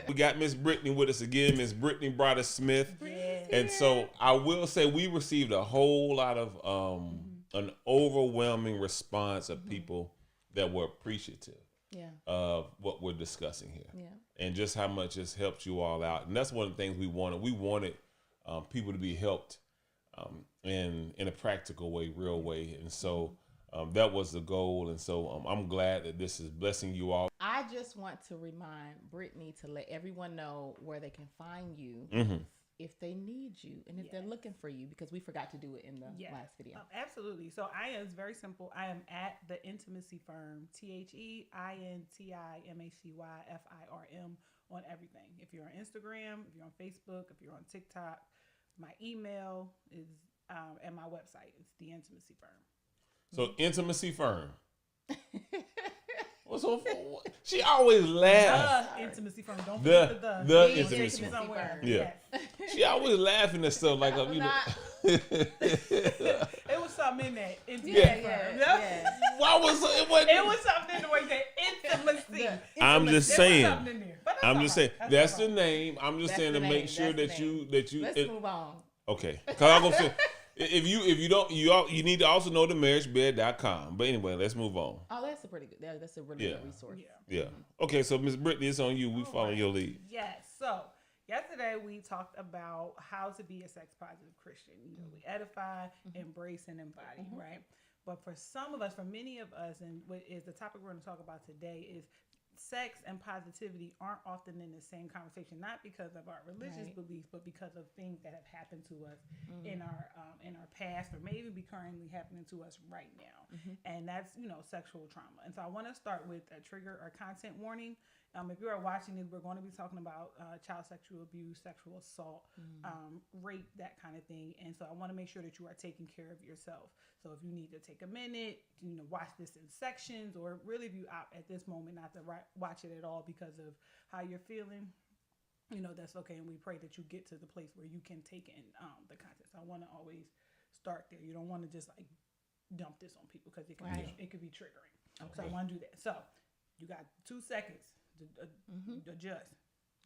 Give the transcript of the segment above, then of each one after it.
We got Miss Brittany with us again, Miss Brittany Brada Smith. Yes. And so I will say we received a whole lot of an overwhelming response of people that were appreciative of what we're discussing here. Yeah. And just how much it's helped you all out. And that's one of the things we wanted. We wanted people to be helped in a practical way, real way. And so that was the goal. And so I'm glad that this is blessing you all. I just want to remind Brittany to let everyone know where they can find you if they need you and if they're looking for you, because we forgot to do it in the last video. Absolutely. So it's very simple. I am at the Intimacy Firm, THEINTIMACYFIRM on everything. If you're on Instagram, if you're on Facebook, if you're on TikTok, my email is and my website. It's the Intimacy Firm. So Intimacy Firm. What's so? She always laughs. The Intimacy Firm. Don't forget the Intimacy Firm. Somewhere. Yeah. Yes. She always laughing at stuff like you know. It was something in that. Yeah. Why was it? It was something in the way that intimacy. I'm just saying. There was something in there. But I'm just saying. That's the right. name. I'm just saying to make sure that you. Let's move on. Okay. Because I'm gonna say. If you don't, you need to also know the marriagebed.com. But anyway, let's move on. Oh, that's a pretty good. That's a really good resource. Yeah. Okay, so Miss Brittany, it's on you. We follow your lead. Yes. So yesterday we talked about how to be a sex positive Christian. You know, we edify, embrace, and embody, right? But for some of us, for many of us, and what is the topic we're going to talk about today is sex and positivity aren't often in the same conversation, not because of our religious beliefs, but because of things that have happened to us in our past, or maybe be currently happening to us right now. And that's, sexual trauma. And so I want to start with a trigger or content warning. If you are watching this, we're going to be talking about child sexual abuse, sexual assault, rape, that kind of thing. And so I want to make sure that you are taking care of yourself. So if you need to take a minute, watch this in sections, or really if you opt at this moment not to watch it at all because of how you're feeling, that's okay. And we pray that you get to the place where you can take in the content. So I want to always start there. You don't want to just like dump this on people because it could be triggering. Okay. So I want to do that. So you got 2 seconds to adjust.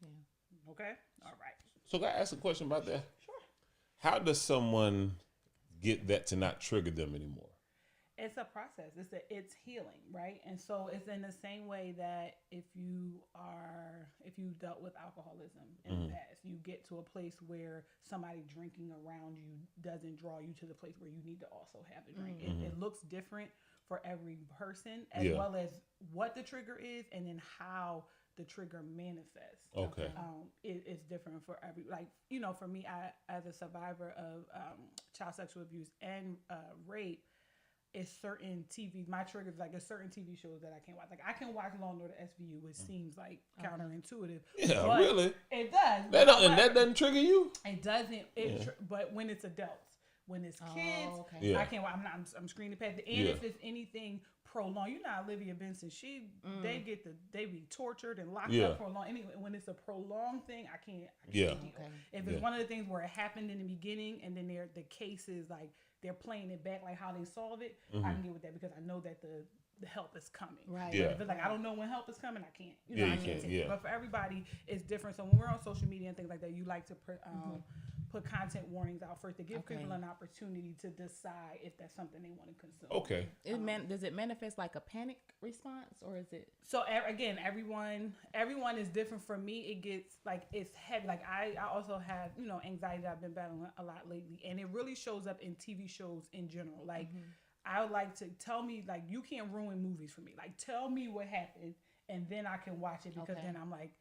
Yeah. Okay. All right. So can I ask a question about that? Sure. How does someone get that to not trigger them anymore? It's a process. It's healing, right? And so it's in the same way that if you dealt with alcoholism in the past, you get to a place where somebody drinking around you doesn't draw you to the place where you need to also have a drink. It looks different for every person, as well as what the trigger is, and then how the trigger manifests. Okay. It's different for every, for me, as a survivor of child sexual abuse and rape, it's certain TV, my triggers, like there's certain TV shows that I can't watch. Like I can watch Law and Order SVU, which seems like counterintuitive. Yeah, really? It does. That doesn't trigger you? It doesn't. But when it's adults, when it's kids, I can't watch. I'm screening past it. And if it's anything prolonged, Olivia Benson, they be tortured and locked up for a long. Anyway, when it's a prolonged thing, I can't deal. If it's one of the things where it happened in the beginning and then the case is like they're playing it back, like how they solve it, I can deal with that because I know that the help is coming. Right. Yeah. If it's like I don't know when help is coming, I can't. You can't. Yeah. But for everybody, it's different. So when we're on social media and things like that, you like to put content warnings out first to give people an opportunity to decide if that's something they want to consume. Okay. Does it manifest like a panic response, or is it? So again, everyone is different. For me, it gets like it's heavy. Like I also have anxiety that I've been battling a lot lately, and it really shows up in TV shows in general. Like I would like to tell me, like, you can't ruin movies for me. Like tell me what happened, and then I can watch it because then I'm like,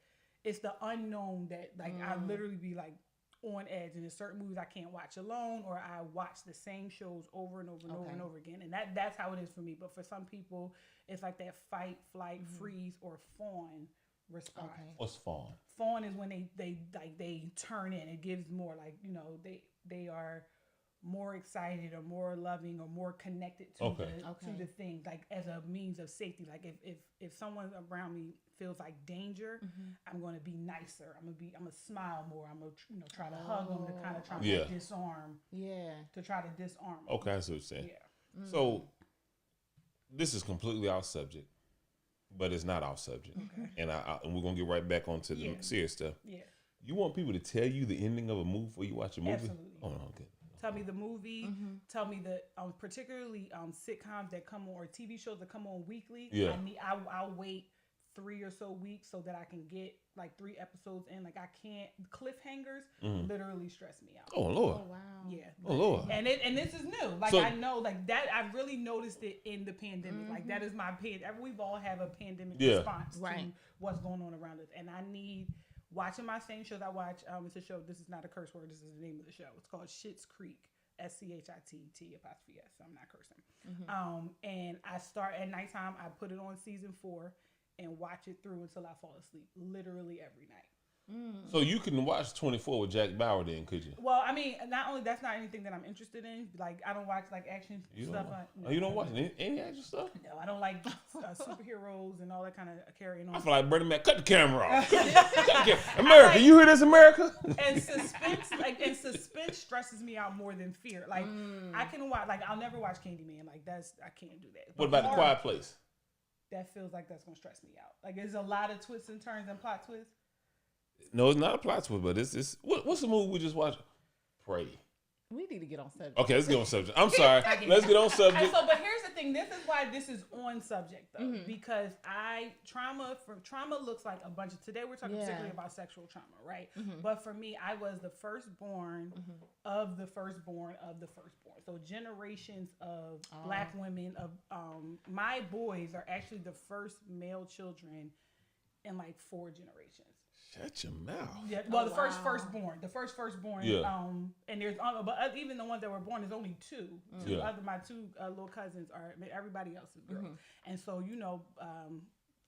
it's the unknown that like I literally be like on edge, and there's certain movies I can't watch alone, or I watch the same shows over and over and over and over again, and that's how it is for me. But for some people, it's like that fight, flight, freeze, or fawn response. What's fawn? Fawn is when they turn in. It gives more like they are more excited or more loving or more connected to the thing, like as a means of safety. Like if someone around me feels like danger, I'm going to be nicer. I'm gonna smile more. I'm gonna try to hug them to kind of try to disarm. Yeah. To try to disarm them. Okay, I see what you're saying. Yeah. So this is completely off subject, but it's not off subject. And and we're gonna get right back onto the serious stuff. Yeah. You want people to tell you the ending of a movie before you watch a movie? Absolutely. Oh no, okay. Tell me the movie. Tell me the particularly sitcoms that come on or TV shows that come on weekly. Yeah. I'll wait 3 or so weeks so that I can get like 3 episodes in. Like I can't cliffhangers literally stress me out. Oh Lord. Oh wow. Yeah. Oh Lord. And this is new. Like I know like that I've really noticed it in the pandemic. Like that is my we've all have a pandemic response to what's going on around us. And I need watching my same shows I watch. It's a show. This is not a curse word. This is the name of the show. It's called Schitt's Creek. SCHITT''S. So I'm not cursing. And I start at nighttime. I put it on season 4 and watch it through until I fall asleep. Literally every night. So you can watch 24 with Jack Bauer then, could you? Well, I mean, not only that's not anything that I'm interested in. Like I don't watch like action stuff. You don't watch any action stuff? No, I don't like superheroes and all that kind of carrying on. I feel like Bernie Mac, cut the camera off. America, you hear this, America? And suspense stresses me out more than fear. Like I can watch, like I'll never watch Candyman. Like I can't do that. What about The Quiet Place? That feels like that's gonna stress me out. Like there's a lot of twists and turns and plot twists. No, it's not a plot twist, but it's what's the movie we just watched? Pray. We need to get on subject. Okay, let's get on subject. I'm sorry. Let's get on subject. But here's the thing. This is why this is on subject though, because trauma looks like a bunch of. Today we're talking particularly about sexual trauma, right? But for me, I was the firstborn of the firstborn of the firstborn. So generations of Black women of my boys are actually the first male children in like 4 generations. Shut your mouth. Yeah, well, the firstborn. Yeah. And there's but even the ones that were born, there's only 2. My 2 little cousins are. Everybody else is girls. And so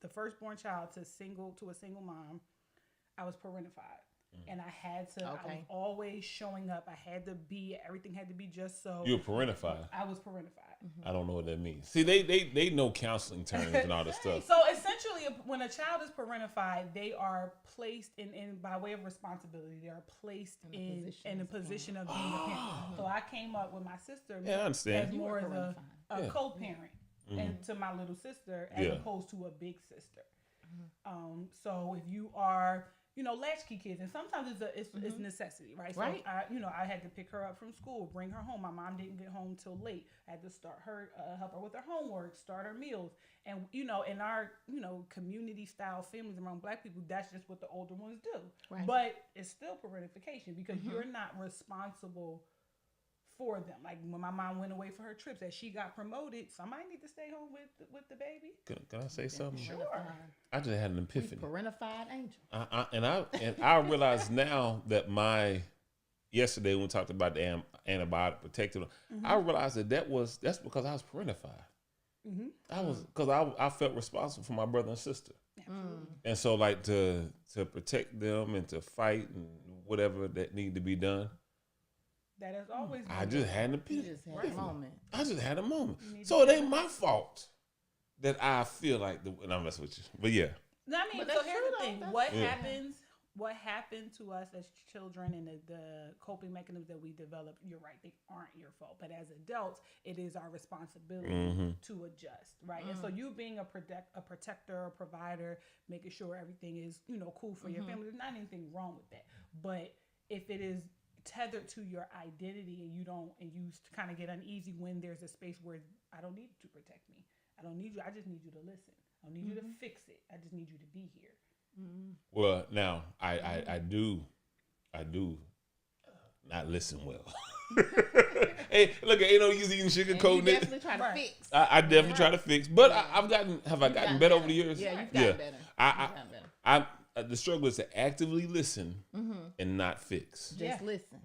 the firstborn child to a single mom, I was parentified, and I had to. I was always showing up. Everything had to be just so. You were parentified. I was parentified. I don't know what that means. See, they know counseling terms and all this stuff. So essentially, when a child is parentified, they are placed in by way of responsibility. They are placed in a position of being a parent. So I came up with my sister I understand. as more as a co-parent and to my little sister as opposed to a big sister. So if you are latchkey kids, and sometimes it's necessity, right? So I had to pick her up from school, bring her home. My mom didn't get home till late. I had to start her, help her with her homework, start her meals, and in our community style families around Black people, that's just what the older ones do. Right. But it's still parentification because you're not responsible for them. Like when my mom went away for her trips, as she got promoted, somebody need to stay home with the baby. Can I say something? Sure. I just had an epiphany. Parentified angel. I realize now that yesterday when we talked about the antibiotic protective, I realized that's because I was parentified. I felt responsible for my brother and sister. And so like to protect them and to fight and whatever that needed to be done. That has always been. I just had an epiphany. You just had a moment. I just had a moment. So it ain't my fault that I feel like and I'm messing with you. But yeah. No, I mean, so here's the thing. What happened to us as children and the coping mechanisms that we develop, you're right, they aren't your fault. But as adults, it is our responsibility to adjust, right? And so you being a protector, a provider, making sure everything is, cool for your family, there's not anything wrong with that. But if it is tethered to your identity and you kind of get uneasy when there's a space where I don't need you to protect me. I don't need you. I just need you to listen. I don't need you to fix it. I just need you to be here. Well, now I do not listen well. Hey, look, ain't no use eating sugarcoating it. Definitely try to fix. I definitely try to fix, but Have I gotten better over the years? Yeah, you've gotten better. The struggle is to actively listen and not fix.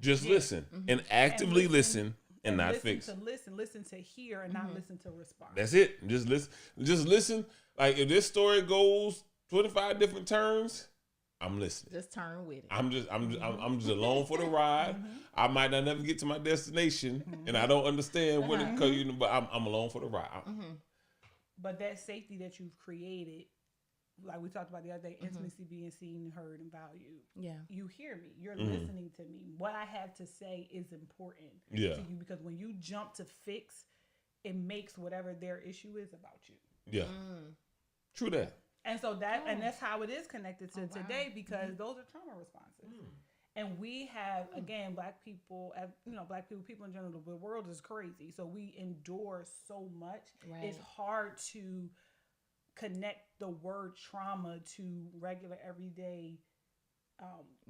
Just listen. And actively listen and not fix. Listen to hear and not listen to respond. That's it. Just listen. Like if this story goes 25 different turns, I'm listening. Just turn with it. I'm just along for the ride. I might not never get to my destination, and I don't understand what it. But I'm along for the ride. But that safety that you've created, like we talked about the other day, intimacy, being seen, heard, and valued. Yeah, you hear me. You're listening to me. What I have to say is important to you because when you jump to fix, it makes whatever their issue is about you. Yeah. True that. And so and that's how it is connected to today, because those are trauma responses. And we have, again, Black people, people in general, the world is crazy. So we endure so much. Right. It's hard to connect the word trauma to regular, everyday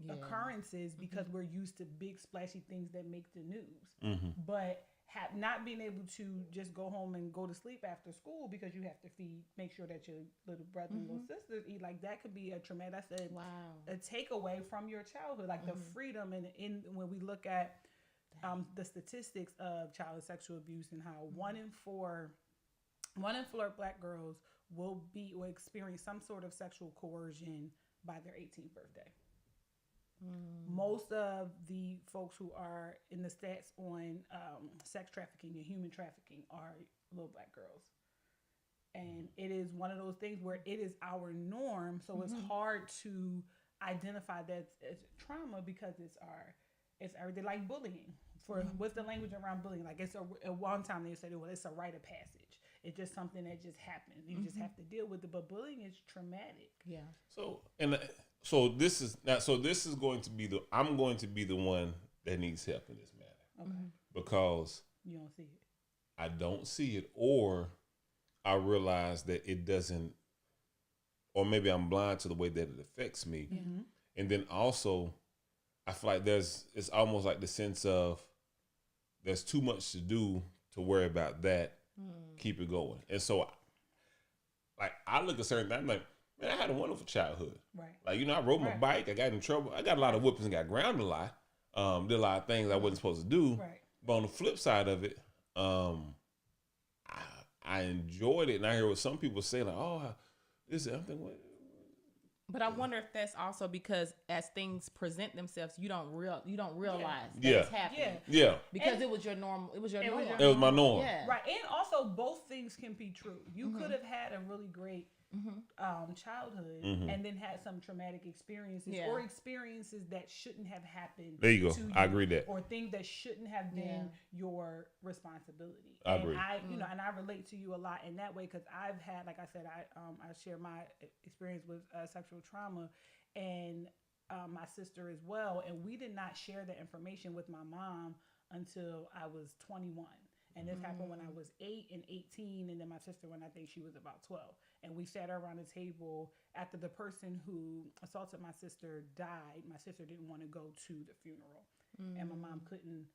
occurrences, because we're used to big, splashy things that make the news. But not being able to just go home and go to sleep after school because you have to make sure that your little brother and little sisters eat, like that could be a traumatic, a takeaway from your childhood, like the freedom. And when we look at the statistics of child sexual abuse, and how one in four Black girls will experience some sort of sexual coercion by their 18th birthday. Most of the folks who are in the stats on sex trafficking and human trafficking are little Black girls. And it is one of those things where it is our norm. So it's hard to identify that as trauma, because it's everything, like bullying. What's the language around bullying? Like at one time they said, well, it's a rite of passage. It's just something that just happens. You just have to deal with it. But bullying is traumatic. Yeah. So this is going to be I'm going to be the one that needs help in this matter. Okay. Because you don't see it. I don't see it, or I realize that it doesn't, or maybe I'm blind to the way that it affects me. Mm-hmm. And then also, I feel like it's almost like the sense of there's too much to do to worry about that. Keep it going. And so, like, I look at certain things, I'm like, man, I had a wonderful childhood. Right. Like, I rode my bike. I got in trouble. I got a lot of whoopings and got grounded a lot. Did a lot of things I wasn't supposed to do. Right. But on the flip side of it, I enjoyed it. And I hear what some people say, like, oh, this is something. But I wonder if that's also because as things present themselves, you don't realize that it's happening. Yeah. Because it was your norm. It was your norm. It was my norm. Yeah. Right. And also, both things can be true. You could have had a really great childhood and then had some traumatic experiences or experiences that shouldn't have happened. There you go. I agree that. Or things that shouldn't have been your responsibility. I agree. And I relate to you a lot in that way, because I've had, like I said, I share my experience with sexual trauma, and my sister as well, and we did not share the information with my mom until I was 21. And this happened when I was 8 and 18, and then my sister when I think she was about 12. And we sat around the table after the person who assaulted my sister died. My sister didn't want to go to the funeral, and my mom couldn't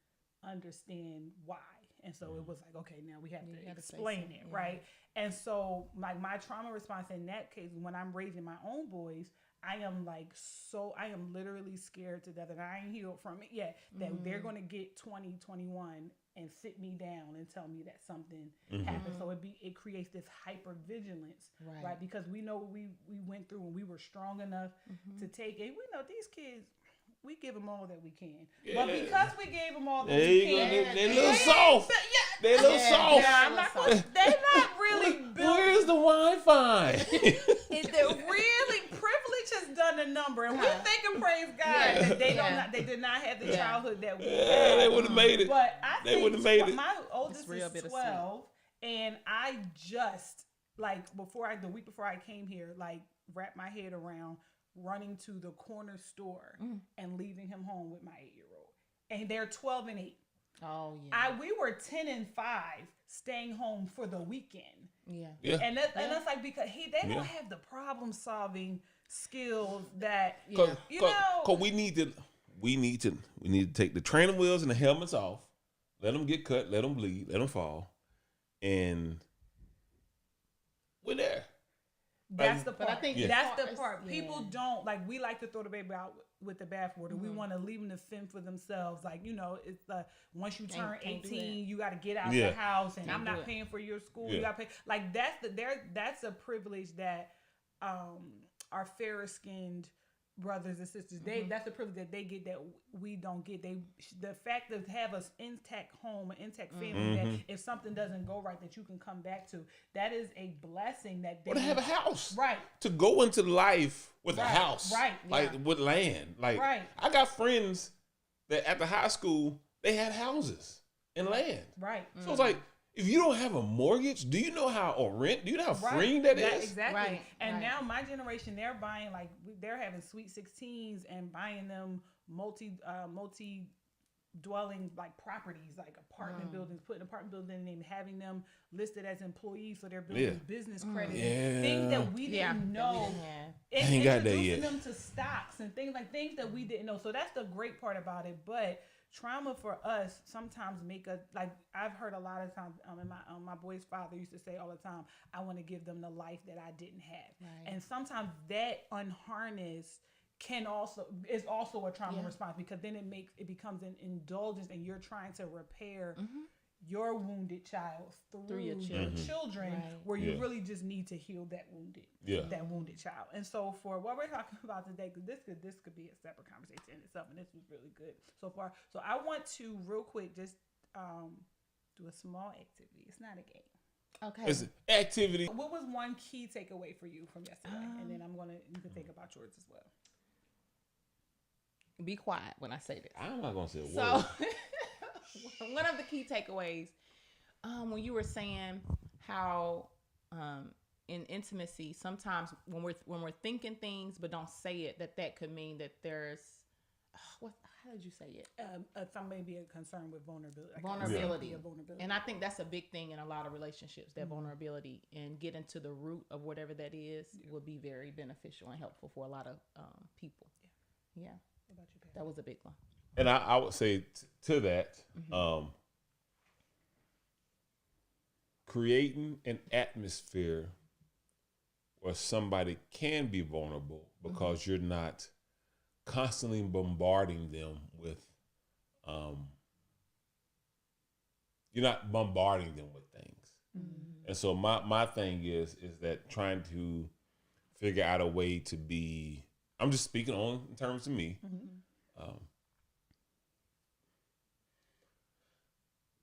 understand why. And so it was like, okay, now we have to explain it, right? And so my trauma response in that case, when I'm raising my own boys, I am literally scared to death, and I ain't healed from it yet, that they're going to get 20, 21 and sit me down and tell me that something happened. So it creates this hypervigilance, right? Because we know what we went through, and we were strong enough to take it. We know these kids, we give them all that we can. Yeah. But because we gave them all that we can, they're a little soft. They're a little soft. Yeah, they're not really built. Where's the Wi-Fi? They're really, privilege has done a number, and we thank and praise God that they did not have the childhood that we had. They would have made it. But I think my oldest is 12, and I just, like, the week before I came here, like, wrapped my head around running to the corner store and leaving him home with my 8-year-old. And they're 12 and 8. Oh, yeah. We were 10 and 5 staying home for the weekend. Yeah. And that's like, because they don't have the problem solving skills that, Cause we need to take the training wheels and the helmets off, let them get cut, let them bleed, let them fall, and we're there. That's the part. I think that's the part. People don't, like, we like to throw the baby out with the bathwater. We want to leave them to fend for themselves. Like, it's once you turn 18, you got to get out the house, and I'm not paying for your school. You got to pay. Like, that's a privilege that our fairer skinned brothers and sisters, that's a privilege that they get that we don't get. The fact to have an intact home, an intact family, that if something doesn't go right, that you can come back to, that is a blessing. That or to have a house, right? To go into life with a house, right? Like with land, like I got friends that at the high school they had houses and land, right? So it's like if you don't have a mortgage, do you know how, or rent, do you know how freeing that is? Exactly. Right. And now my generation, they're buying they're having sweet 16s and buying them multi dwelling properties, like apartment buildings, putting apartment buildings and having them listed as employees, so they're building business credit, things that we didn't know. I ain't got that yet. Introducing them to stocks and things that we didn't know. So that's the great part about it. But trauma for us sometimes make us, like I've heard a lot of times, my boy's father used to say all the time, I want to give them the life that I didn't have. Right. And sometimes that unharnessed is also a trauma response, because then it becomes an indulgence, and you're trying to repair your wounded child through your children, where you really just need to heal that wounded child. And so for what we're talking about today, because this could be a separate conversation in itself, and this was really good so far. So I want to real quick just do a small activity. It's not a game. Okay. It's an activity. What was one key takeaway for you from yesterday? And then you can think about yours as well. Be quiet when I say this. I'm not gonna say a word. So, one of the key takeaways, when you were saying how in intimacy, sometimes when we're thinking things but don't say it, that could mean that there's how did you say it? Some may be a concern with vulnerability. Vulnerability. And I think that's a big thing in a lot of relationships, that vulnerability, and getting to the root of whatever that is would be very beneficial and helpful for a lot of people. Yeah. What about you, Pat? That was a big one. And I would say to that, creating an atmosphere where somebody can be vulnerable, because you're not constantly bombarding them with, you're not bombarding them with things. And so my thing is that trying to figure out a way to be, I'm just speaking in terms of me,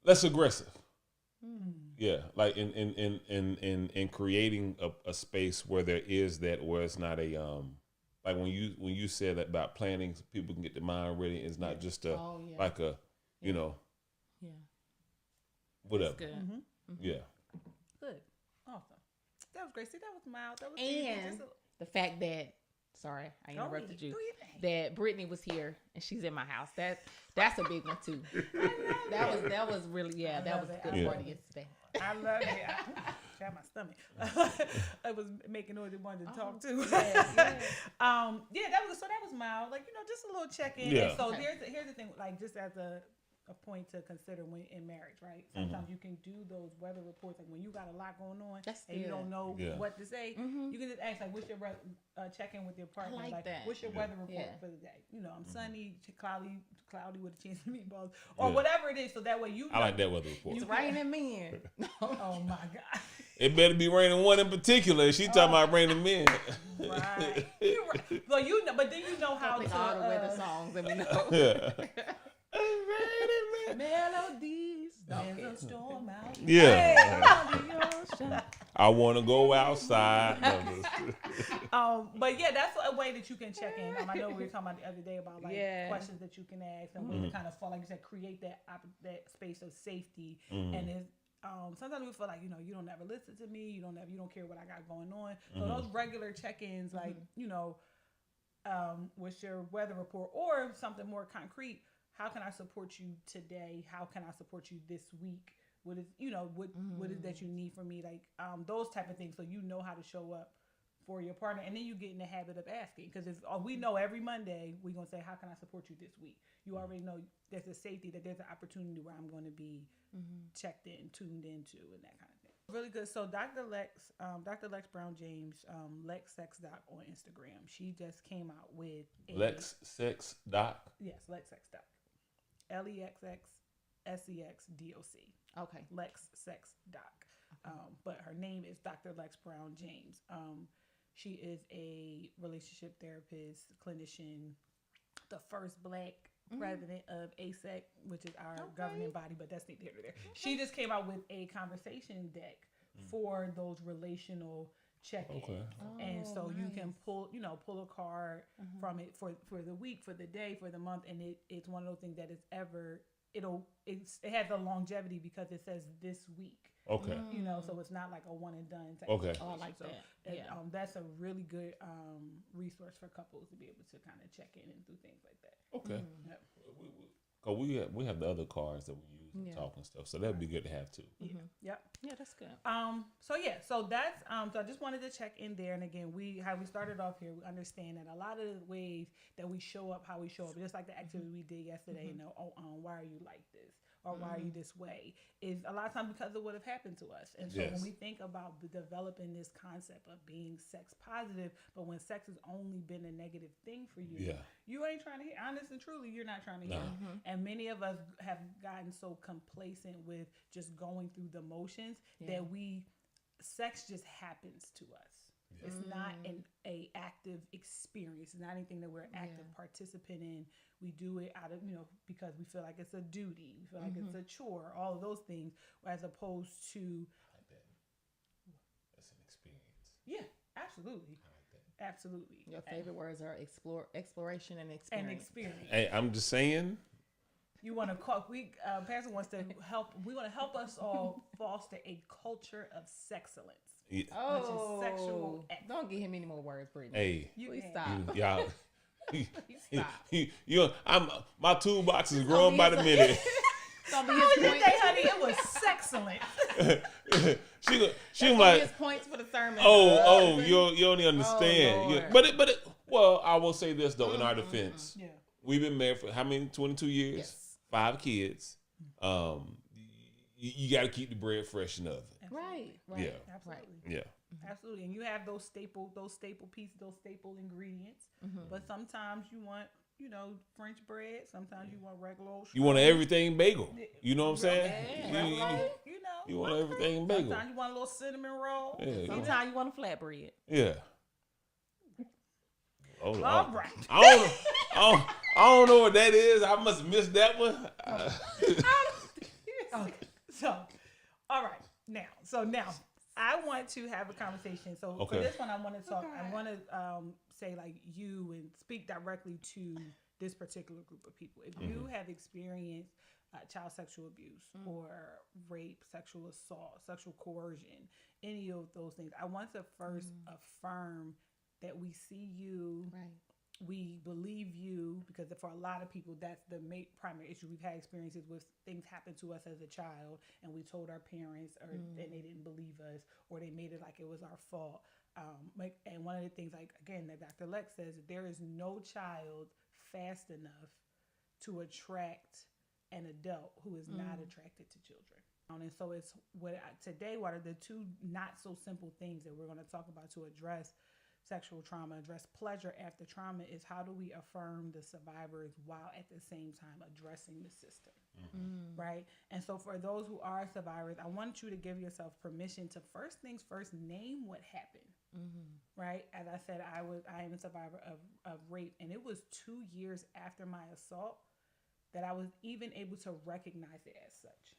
less aggressive. Yeah, like in creating a space where there is that, where it's not a like when you said that about planning, so people can get their mind ready. It's not just like a whatever. That's good. Yeah. Good. Awesome. That was great. See, that was mild. That was And the fact that, sorry, I interrupted you, that Brittany was here and she's in my house. That's a big one too. That was really, that was a good part of yesterday. I love it. I had my stomach. I was making noise and wanted to talk too. That was mild. Like, just a little check-in. Yeah. And so here's the thing, like, just as a point to consider when in marriage, right? Sometimes you can do those weather reports, like when you got a lot going on and you don't know what to say. You can just ask, like, what's your check in with your partner? Like that. What's your weather report for the day? I'm sunny, cloudy with a chance of meatballs, or whatever it is. So that way I like that weather report. It's raining men. Oh my God. It better be raining one in particular. She talking about raining men. Right. You're right. Well, but then you know how to all the weather songs, and we know. Melodies. There's a storm out. Yeah. I want to go outside. But that's a way that you can check in. I know we were talking about the other day about questions that you can ask and ways to kind of like you said, create that space of safety. And it's, sometimes we feel like you don't ever listen to me. You don't care what I got going on. So those regular check-ins, like what's your weather report, or something more concrete. How can I support you today? How can I support you this week? What is what is that you need from me? Like those type of things, so you know how to show up for your partner, and then you get in the habit of asking, because we know every Monday we're gonna say, how can I support you this week? You already know there's a safety, that there's an opportunity where I'm going to be checked in, tuned into, and that kind of thing. Really good. So Dr. Lex Brown James, Lex Sex Doc on Instagram. She just came out with Lex Sex Doc. Yes, Lex Sex Doc. LEXXSEXDOC. Okay. Lex Sex Doc. But her name is Dr. Lex Brown James. She is a relationship therapist, clinician, the first Black president of ASEC, which is our governing body, but that's neither here nor there. She just came out with a conversation deck for those relational check-ins. And so you can pull a card from it for the week, for the day, for the month, and it's one of those things that is ever it has a longevity because it says this week. Okay. You know, so it's not like a one and done type Okay. situation. Oh, I like so that. Yeah. That's a really good resource for couples to be able to kind of check in and do things like that. Okay. Yep. Cause we have the other cards that we use and talk and stuff, so that'd be good to have too. Yep. Yeah, that's good. So that's so I just wanted to check in there, and again, how we started off here, we understand that a lot of the ways that we show up, how we show up, just like the activity we did yesterday, you know, why are you like this? Or why are you this way? Is a lot of times because of what have happened to us. And so when we think about developing this concept of being sex positive, but when sex has only been a negative thing for you, you ain't trying to hear, honest and truly, you're not trying to hear. And many of us have gotten so complacent with just going through the motions that sex just happens to us. It's not a active experience. It's not anything that we're an active participant in. We do it out of, because we feel like it's a duty. We feel like it's a chore, all of those things, as opposed to. I like that. That's an experience. Yeah, absolutely. I like that. Absolutely. Your favorite words are exploration and experience. Hey, I'm just saying. You want to call? Pastor wants to help. We want to help us all foster a culture of sexcellence. Yeah. Which is sexual excellence. Don't give him any more words, Brittany. Hey, Please stop. Y'all. Stop. My toolbox is growing by the minute. How was your day, honey? It was sexcellent. she like his points for the sermon. You don't even understand. Well, I will say this though, in our defense, we've been married for how many? 22 years, Yes. 5 kids. You got to keep the bread fresh in the oven. Right. Yeah. Absolutely. Yeah. Absolutely. And you have those staple pieces, those staple ingredients. But sometimes you want, French bread. Sometimes you want regular old You want an everything bagel. You know what I'm saying? You want everything bagel. Sometimes you want a little cinnamon roll. Yeah. Sometimes you want a flatbread. Yeah. All right. I don't know what that is. I must have missed that one. Okay. So, all right. Now, I want to have a conversation. So for this one, I want to talk. I want to say like you and speak directly to this particular group of people. If you have experienced child sexual abuse or rape, sexual assault, sexual coercion, any of those things, I want to first affirm that we see you. Right. We believe you, because for a lot of people, that's the primary issue. We've had experiences with things happen to us as a child, and we told our parents, and they didn't believe us, or they made it like it was our fault. And one of the things, like again, that Dr. Lex says, there is no child fast enough to attract an adult who is not attracted to children. And so it's today, what are the two not so simple things that we're going to talk about to address sexual trauma, address pleasure after trauma, is how do we affirm the survivors while at the same time addressing the system, right? And so for those who are survivors, I want you to give yourself permission to first things first, name what happened, right? As I said, I am a survivor of rape, and it was 2 years after my assault that I was even able to recognize it as such.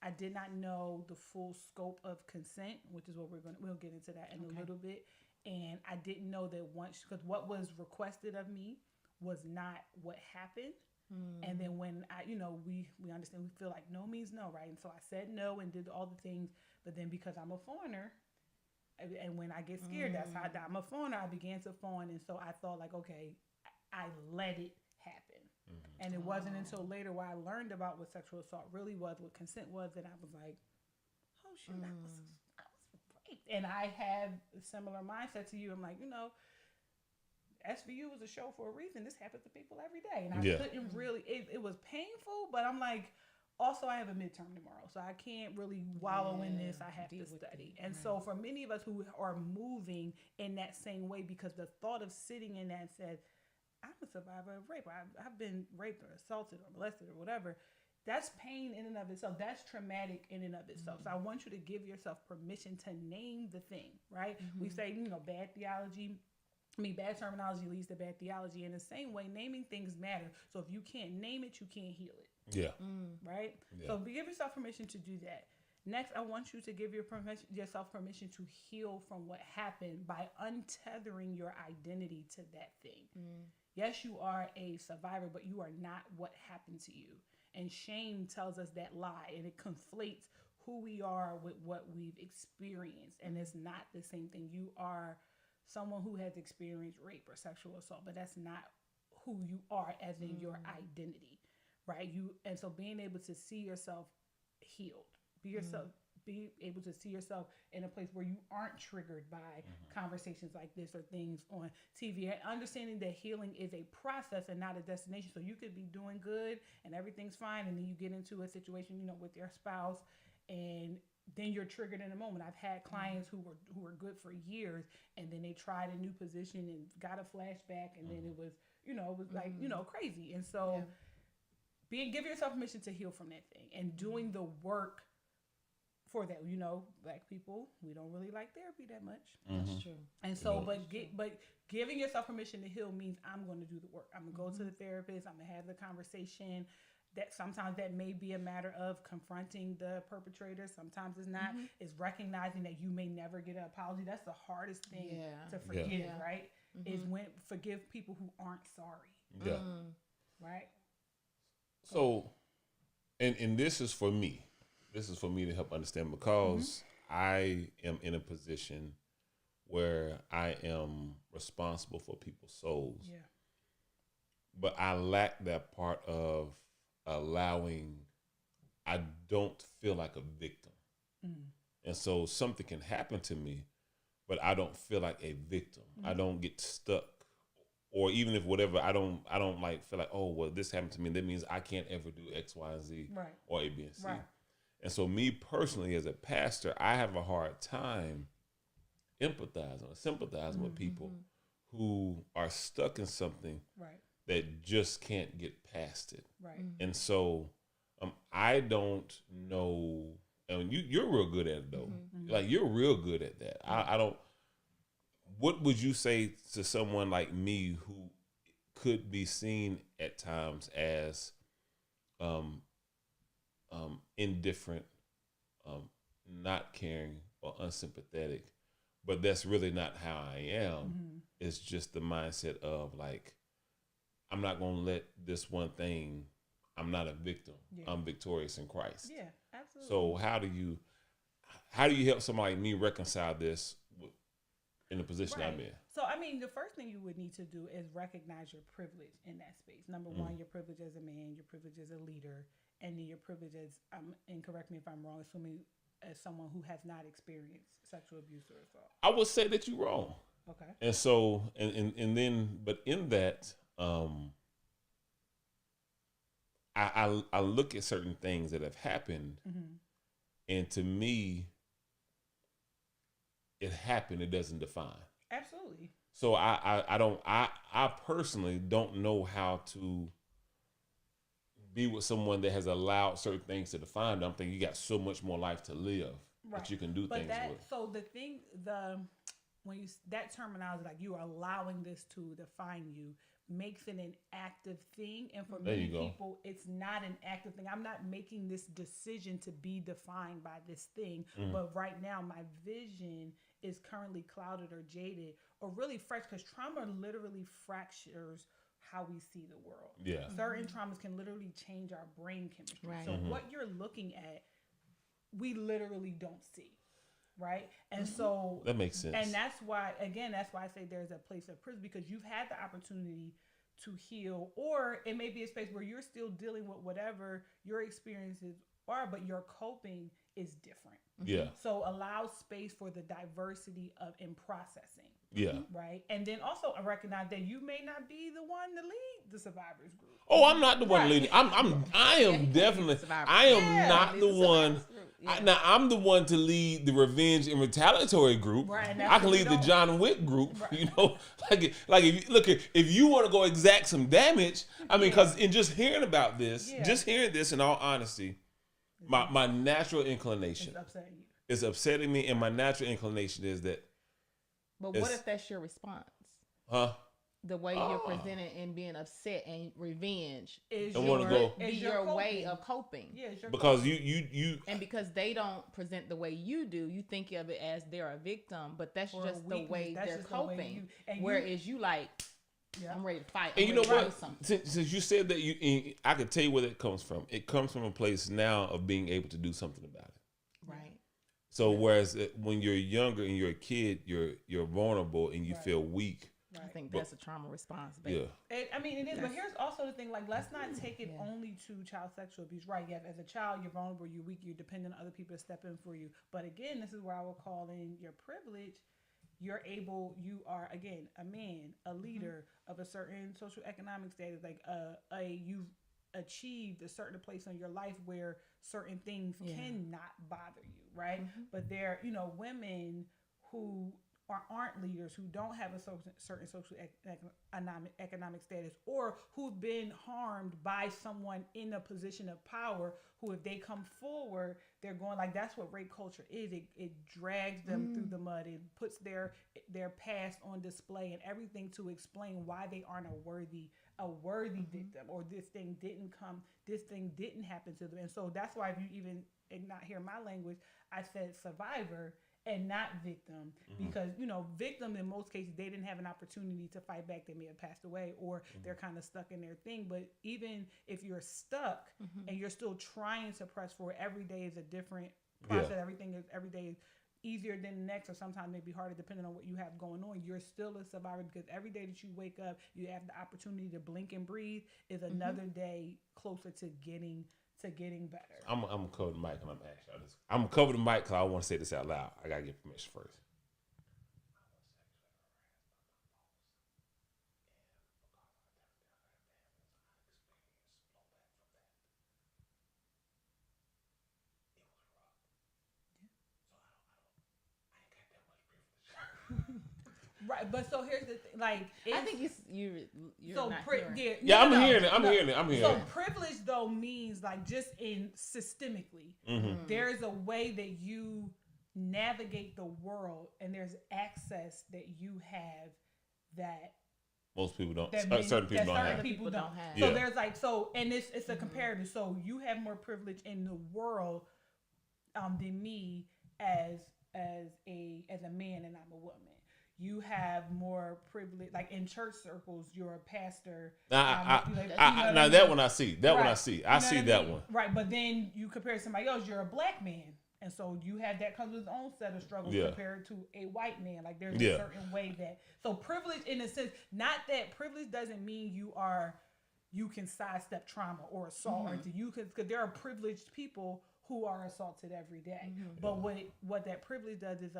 I did not know the full scope of consent, which is what we'll get into that in a little bit. And I didn't know that because what was requested of me was not what happened. And then when we understand, we feel like no means no, right? And so I said no and did all the things, but then because I'm a foreigner, and when I get scared, that's how I'm a foreigner, I began to fawn. And so I thought like, okay, I let it happen. And it wasn't until later where I learned about what sexual assault really was, what consent was, that I was like, oh shoot, I was raped. And I had a similar mindset to you. I'm like, SVU was a show for a reason. This happens to people every day. And I couldn't really, it was painful, but I'm like, also I have a midterm tomorrow, so I can't really wallow in this. I have to study. And so for many of us who are moving in that same way, because the thought of sitting in that said, I'm a survivor of rape. I've been raped or assaulted or molested or whatever. That's pain in and of itself. That's traumatic in and of itself. So I want you to give yourself permission to name the thing, right? We say, bad terminology leads to bad theology. In the same way, naming things matter. So if you can't name it, you can't heal it. Yeah. Right? Yeah. So give yourself permission to do that. Next, I want you to give yourself permission to heal from what happened by untethering your identity to that thing. Yes, you are a survivor, but you are not what happened to you. And shame tells us that lie, and it conflates who we are with what we've experienced. And it's not the same thing. You are someone who has experienced rape or sexual assault, but that's not who you are as in your identity, right? And so being able to see yourself healed, be able to see yourself in a place where you aren't triggered by conversations like this or things on TV, and understanding that healing is a process and not a destination. So you could be doing good and everything's fine, and then you get into a situation, with your spouse, and then you're triggered in a moment. I've had clients who were good for years, and then they tried a new position and got a flashback, and then it was, like, crazy. And so give yourself permission to heal from that thing, and doing the work for that. Black people, we don't really like therapy that much. That's true. And so, but giving yourself permission to heal means I'm going to do the work. I'm going to go to the therapist. I'm going to have the conversation. That sometimes that may be a matter of confronting the perpetrator. Sometimes it's not. It's recognizing that you may never get an apology. That's the hardest thing to forgive, right? Is when forgive people who aren't sorry. Yeah. Right? So, and this is for me. This is for me to help understand, because I am in a position where I am responsible for people's souls. Yeah. But I lack that part of allowing, I don't feel like a victim. And so something can happen to me, but I don't feel like a victim. I don't get stuck. Or even if whatever, I don't like feel like, oh, well, this happened to me, that means I can't ever do X, Y, and Z, or A, B, and C. Right. And so me personally, as a pastor, I have a hard time empathizing or sympathizing with people who are stuck in something that just can't get past it. Right. And so I don't know, and you're real good at it though. Like, you're real good at that. I don't, what would you say to someone like me who could be seen at times as indifferent, not caring, or unsympathetic, but that's really not how I am. It's just the mindset of, like, I'm not going to let this one thing, I'm not a victim. I'm victorious in Christ. Yeah, absolutely. So how do you help somebody like me reconcile this in the position I'm in? So, I mean, the first thing you would need to do is recognize your privilege in that space. Number one, your privilege as a man, your privilege as a leader, and then your privilege as, and correct me if I'm wrong, assuming as someone who has not experienced sexual abuse or assault. I would say that you're wrong. Okay. And so, and then, but in that, I look at certain things that have happened, and to me, it happened. It doesn't define. Absolutely. So I personally don't know how to be with someone that has allowed certain things to define them. I'm thinking you got so much more life to live that you can do things with. So the thing, when you that terminology, like, you are allowing this to define you, makes it an active thing. And for many people, it's not an active thing. I'm not making this decision to be defined by this thing, but right now my vision is currently clouded or jaded or really fresh, because trauma literally fractures how we see the world. Yeah. Certain traumas can literally change our brain chemistry. Right. So what you're looking at, we literally don't see. Right. And so that makes sense. And that's why I say there's a place of prison, because you've had the opportunity to heal, or it may be a space where you're still dealing with whatever your experiences are, but your coping is different. Yeah. So allow space for the diversity of in processing. Yeah. Right. And then also recognize that you may not be the one to lead the survivors group. Oh, I'm not the one leading. I am definitely. I am not the one. Now I'm the one to lead the revenge and retaliatory group. Right, I can lead the John Wick group. Right. Like if you want to go exact some damage, I mean, because in just hearing about this, just hearing this, in all honesty, my natural inclination is upsetting me, and my natural inclination is that. But what if that's your response? Huh? The way you're presenting and being upset and revenge is your way of coping. Yeah, because you and because they don't present the way you do, you think of it as they're a victim, but that's just the way they're coping. Whereas you like, Yeah. I'm ready to fight. And I'm you know ready to what? do something. Since you said that, I could tell you where that comes from. It comes from a place now of being able to do something about it. Right. So whereas when you're younger and you're a kid, you're vulnerable and you feel weak. I think that's a trauma response. Yeah. I mean, it is, but here's also the thing, like, let's not take it only to child sexual abuse, right? Yes, as a child, you're vulnerable, you're weak, you're dependent on other people to step in for you. But again, this is where I will call in your privilege. You are, again, a man, a leader of a certain social economic status, like you've achieved a certain place in your life where certain things cannot bother you, right? But there, women who aren't leaders, who don't have a certain social economic status, or who've been harmed by someone in a position of power, who, if they come forward, they're going, like, that's what rape culture is. It drags them through the mud. It puts their past on display and everything to explain why they aren't a worthy victim, or this thing didn't happen to them. And so that's why, if you even not hear my language, I said survivor and not victim, because victim, in most cases, they didn't have an opportunity to fight back. They may have passed away, or they're kind of stuck in their thing. But even if you're stuck and you're still trying to press forward, every day is a different process. Every day is easier than the next, or sometimes maybe harder, depending on what you have going on. You're still a survivor, because every day that you wake up, you have the opportunity to blink and breathe, is another day closer to getting better. I'm gonna cover the mic, and I'm gonna cover the mic because I want to say this out loud. I gotta get permission first. Right, but so here's the thing, like, I think you're so not hearing. I'm hearing it. I'm hearing it. So privilege, though, means, like, just in systemically, there's a way that you navigate the world, and there's access that you have that most people don't. that Certain people don't have. people don't have. Yeah. So there's, like, and it's a comparative. So you have more privilege in the world than me as a man, and I'm a woman. You have more privilege, like in church circles. You're a pastor. Now that one I see. One I see. I see that one. Right, but then you compare to somebody else. You're a black man, and so you have that comes with its own set of struggles compared to a white man. Like, there's a certain way that. So privilege, in a sense, not that privilege doesn't mean you can sidestep trauma or assault, or because there are privileged people who are assaulted every day. But what that privilege does is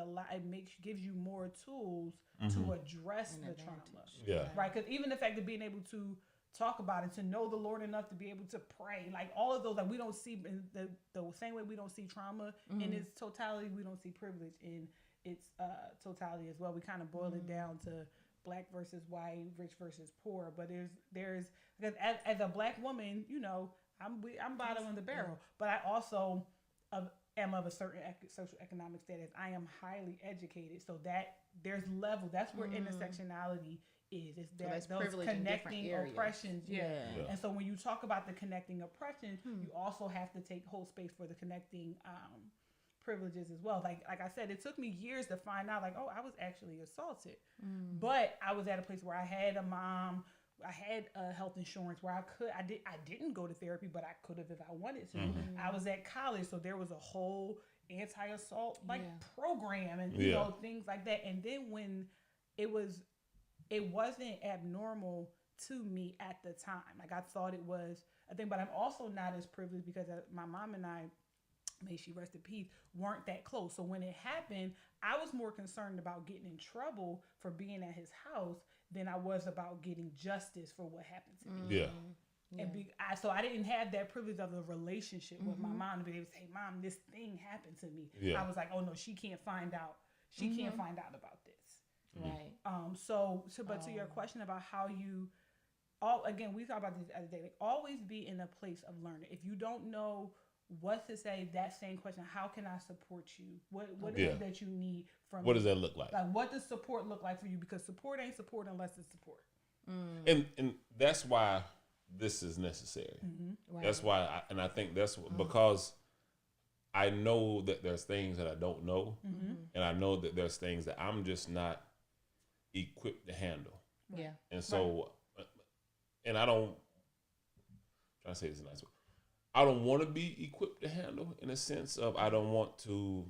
gives you more tools to address the trauma. Yeah. Right? Because even the fact of being able to talk about it, to know the Lord enough to be able to pray, like, all of those, like, we don't see in the same way we don't see trauma in its totality, we don't see privilege in its totality as well. We kind of boil it down to black versus white, rich versus poor. But there's because as a black woman, I'm bottom of the barrel, but I also am of a certain social economic status. I am highly educated, so that there's level. That's where intersectionality is. It's those connecting oppressions. And so when you talk about the connecting oppressions, you also have to hold space for the connecting privileges as well. Like I said, it took me years to find out, like, I was actually assaulted, but I was at a place where I had a mom. I had health insurance where I didn't go to therapy, but I could have if I wanted to. I was at college, so there was a whole anti-assault program and things like that. And then when it wasn't abnormal to me at the time. Like, I thought it was a thing, but I'm also not as privileged because my mom and I, may she rest in peace, weren't that close. So when it happened, I was more concerned about getting in trouble for being at his house than I was about getting justice for what happened to me. And so I didn't have that privilege of a relationship with my mom to be able to say, "Mom, this thing happened to me." I was like, "Oh no, she can't find out. She can't find out about this." Right. But to your question about how you, again, we talk about this the other day. Like, always be in a place of learning. If you don't know what to say, that same question: how can I support you? What is it that you need from me? What does that look like? Like, what does support look like for you? Because support ain't support unless it's support. And that's why this is necessary. Right. That's why, I think that's because I know that there's things that I don't know, and I know that there's things that I'm just not equipped to handle. Yeah. And so and I don't try to say this in a nice way. I don't want to be equipped to handle in a sense of I don't want to,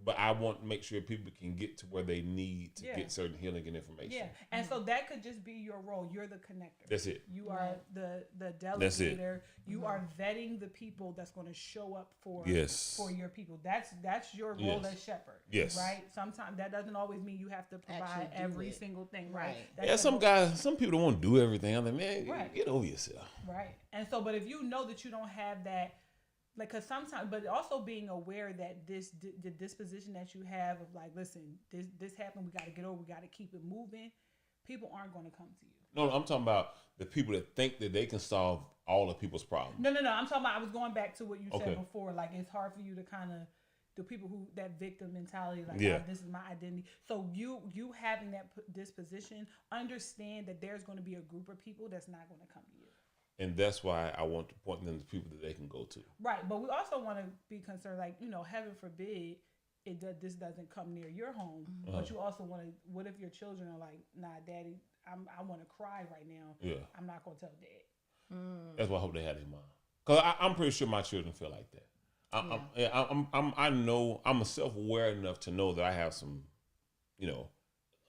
but I want to make sure people can get to where they need to get certain healing and information. Yeah, and so that could just be your role. You're the connector. That's it. You are the delegator. That's it. You are vetting the people that's going to show up for your people. That's your role as shepherd. Yes. Right. Sometimes that doesn't always mean you have to provide every single thing. Right. Some people don't want to do everything. I'm like, man, get over yourself. Right. And so, but if you know that you don't have that. Like, cause sometimes, but also being aware that the disposition that you have of like, listen, this happened, we got to get over, we got to keep it moving. People aren't going to come to you. No, I'm talking about the people that think that they can solve all of people's problems. No. I'm talking about. I was going back to what you said before. Like, it's hard for you to kind of the people who that victim mentality. Like, oh, this is my identity. So you having that disposition, understand that there's going to be a group of people that's not going to come to you. And that's why I want to point them to people that they can go to. Right. But we also want to be concerned, like, heaven forbid, this doesn't come near your home. But you also want to, what if your children are like, nah, daddy, I want to cry right now. Yeah. I'm not going to tell dad. That's what I hope they had in mind. Because I'm pretty sure my children feel like that. I know, I'm self-aware enough to know that I have some,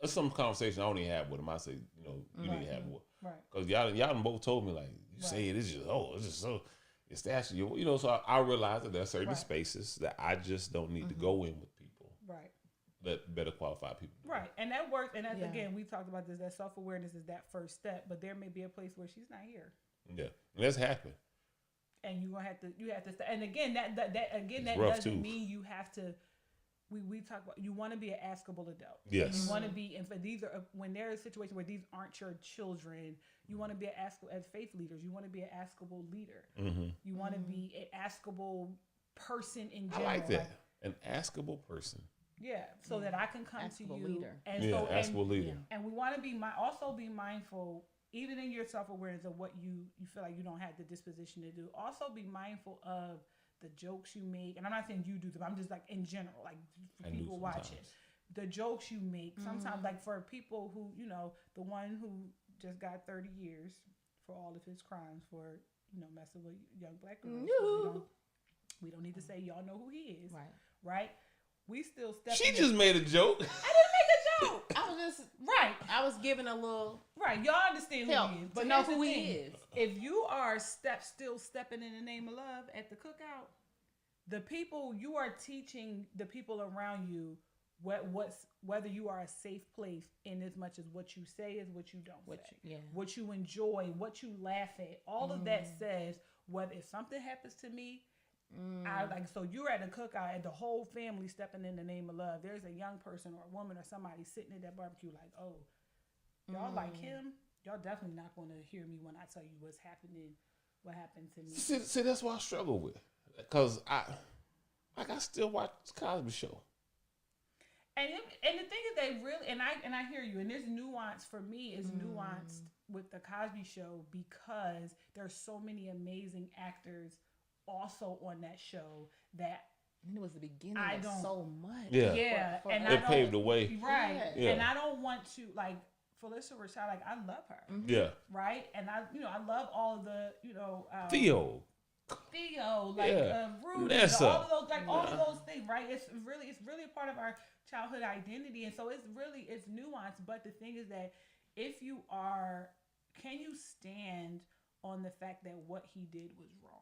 some conversation I don't even have with them. I say, you need to have with. Right. Because y'all done both told me, like, you say it's just so, it's actually, so I realize that there are certain spaces that I just don't need to go in with people. Right. That better qualified people. Right. And that works. And that's, again, we talked about this, that self-awareness is that first step, but there may be a place where she's not here. Yeah. And that's happened. And you have to, and again, that doesn't mean you have to, we talk about, you want to be an askable adult. Yes. You want to be, and for these are, when there is a situation where these aren't your children, you want to be an askable, as faith leaders, you want to be an askable leader. Mm-hmm. You want to be an askable person in general. I like that. An askable person. Yeah. So that I can come askable to you. Leader. And askable leader. And we want to be, also be mindful, even in your self-awareness of what you feel like you don't have the disposition to do. Also be mindful of the jokes you make, and I'm not saying you do them, I'm just like in general, like for people watching, the jokes you make, sometimes like for people who, the one who just got 30 years for all of his crimes for, messing with young black girls. So we don't need to say y'all know who he is. Right? We still step. She just made a joke. I didn't make a joke. I was just I was giving a little y'all understand who he is, but know who he is. If you are still stepping in the name of love at the cookout, the people you are teaching the people around you whether you are a safe place in as much as what you say is what you don't say, what you enjoy, what you laugh at, all of that says whether if something happens to me. I like, so you're at a cookout and the whole family stepping in the name of love. There's a young person or a woman or somebody sitting at that barbecue like, oh, y'all like him? Y'all definitely not going to hear me when I tell you what happened to me. See, that's what I struggle with. Because I still watch the Cosby Show. And the thing is, they really, and I hear you, and there's nuance for me is nuanced with the Cosby Show because there's so many amazing actors also on that show that and it was the beginning of so much. And it paved the way, right? Yeah. And I don't want to like Phylicia Rashad, like I love her, right? And I love all of the Theo, like Rudy, all of those, like all of those things, right? It's really a part of our childhood identity, and so it's nuanced. But the thing is that can you stand on the fact that what he did was wrong?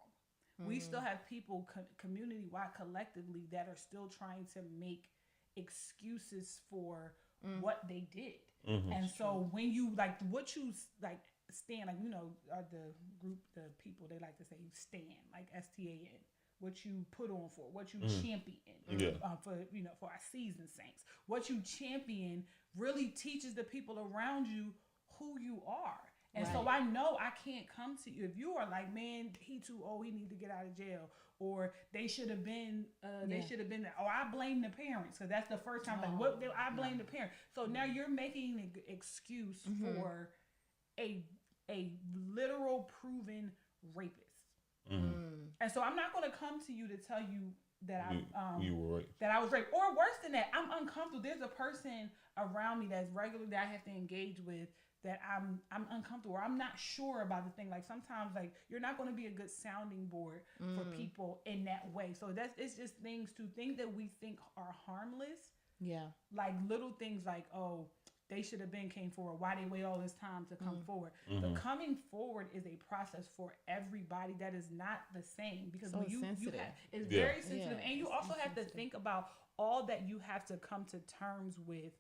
We still have people community-wide, collectively, that are still trying to make excuses for what they did. And so when you what you stand, the group, the people, they like to say you stand, like STAN, what you put on for, what you champion for our seasoned saints. What you champion really teaches the people around you who you are. And so I know I can't come to you if you are like, man, he too old, he need to get out of jail, or they should have been, or I blame the parents because that's the first time. I blame the parents. So now you're making an excuse for a literal proven rapist. And so I'm not going to come to you to tell you that you were raped. That I was raped, or worse than that, I'm uncomfortable. There's a person around me that's regular that I have to engage with that I'm uncomfortable or I'm not sure about the thing. Like sometimes like you're not going to be a good sounding board for people in that way. So it's just things that we think are harmless. Yeah. Like little things like, oh, they should have came forward. Why they wait all this time to come forward? The coming forward is a process for everybody that is not the same because So when you sensitive. it's very sensitive, Yeah, and you it's also have to sensitive. think about all that you have to come to terms with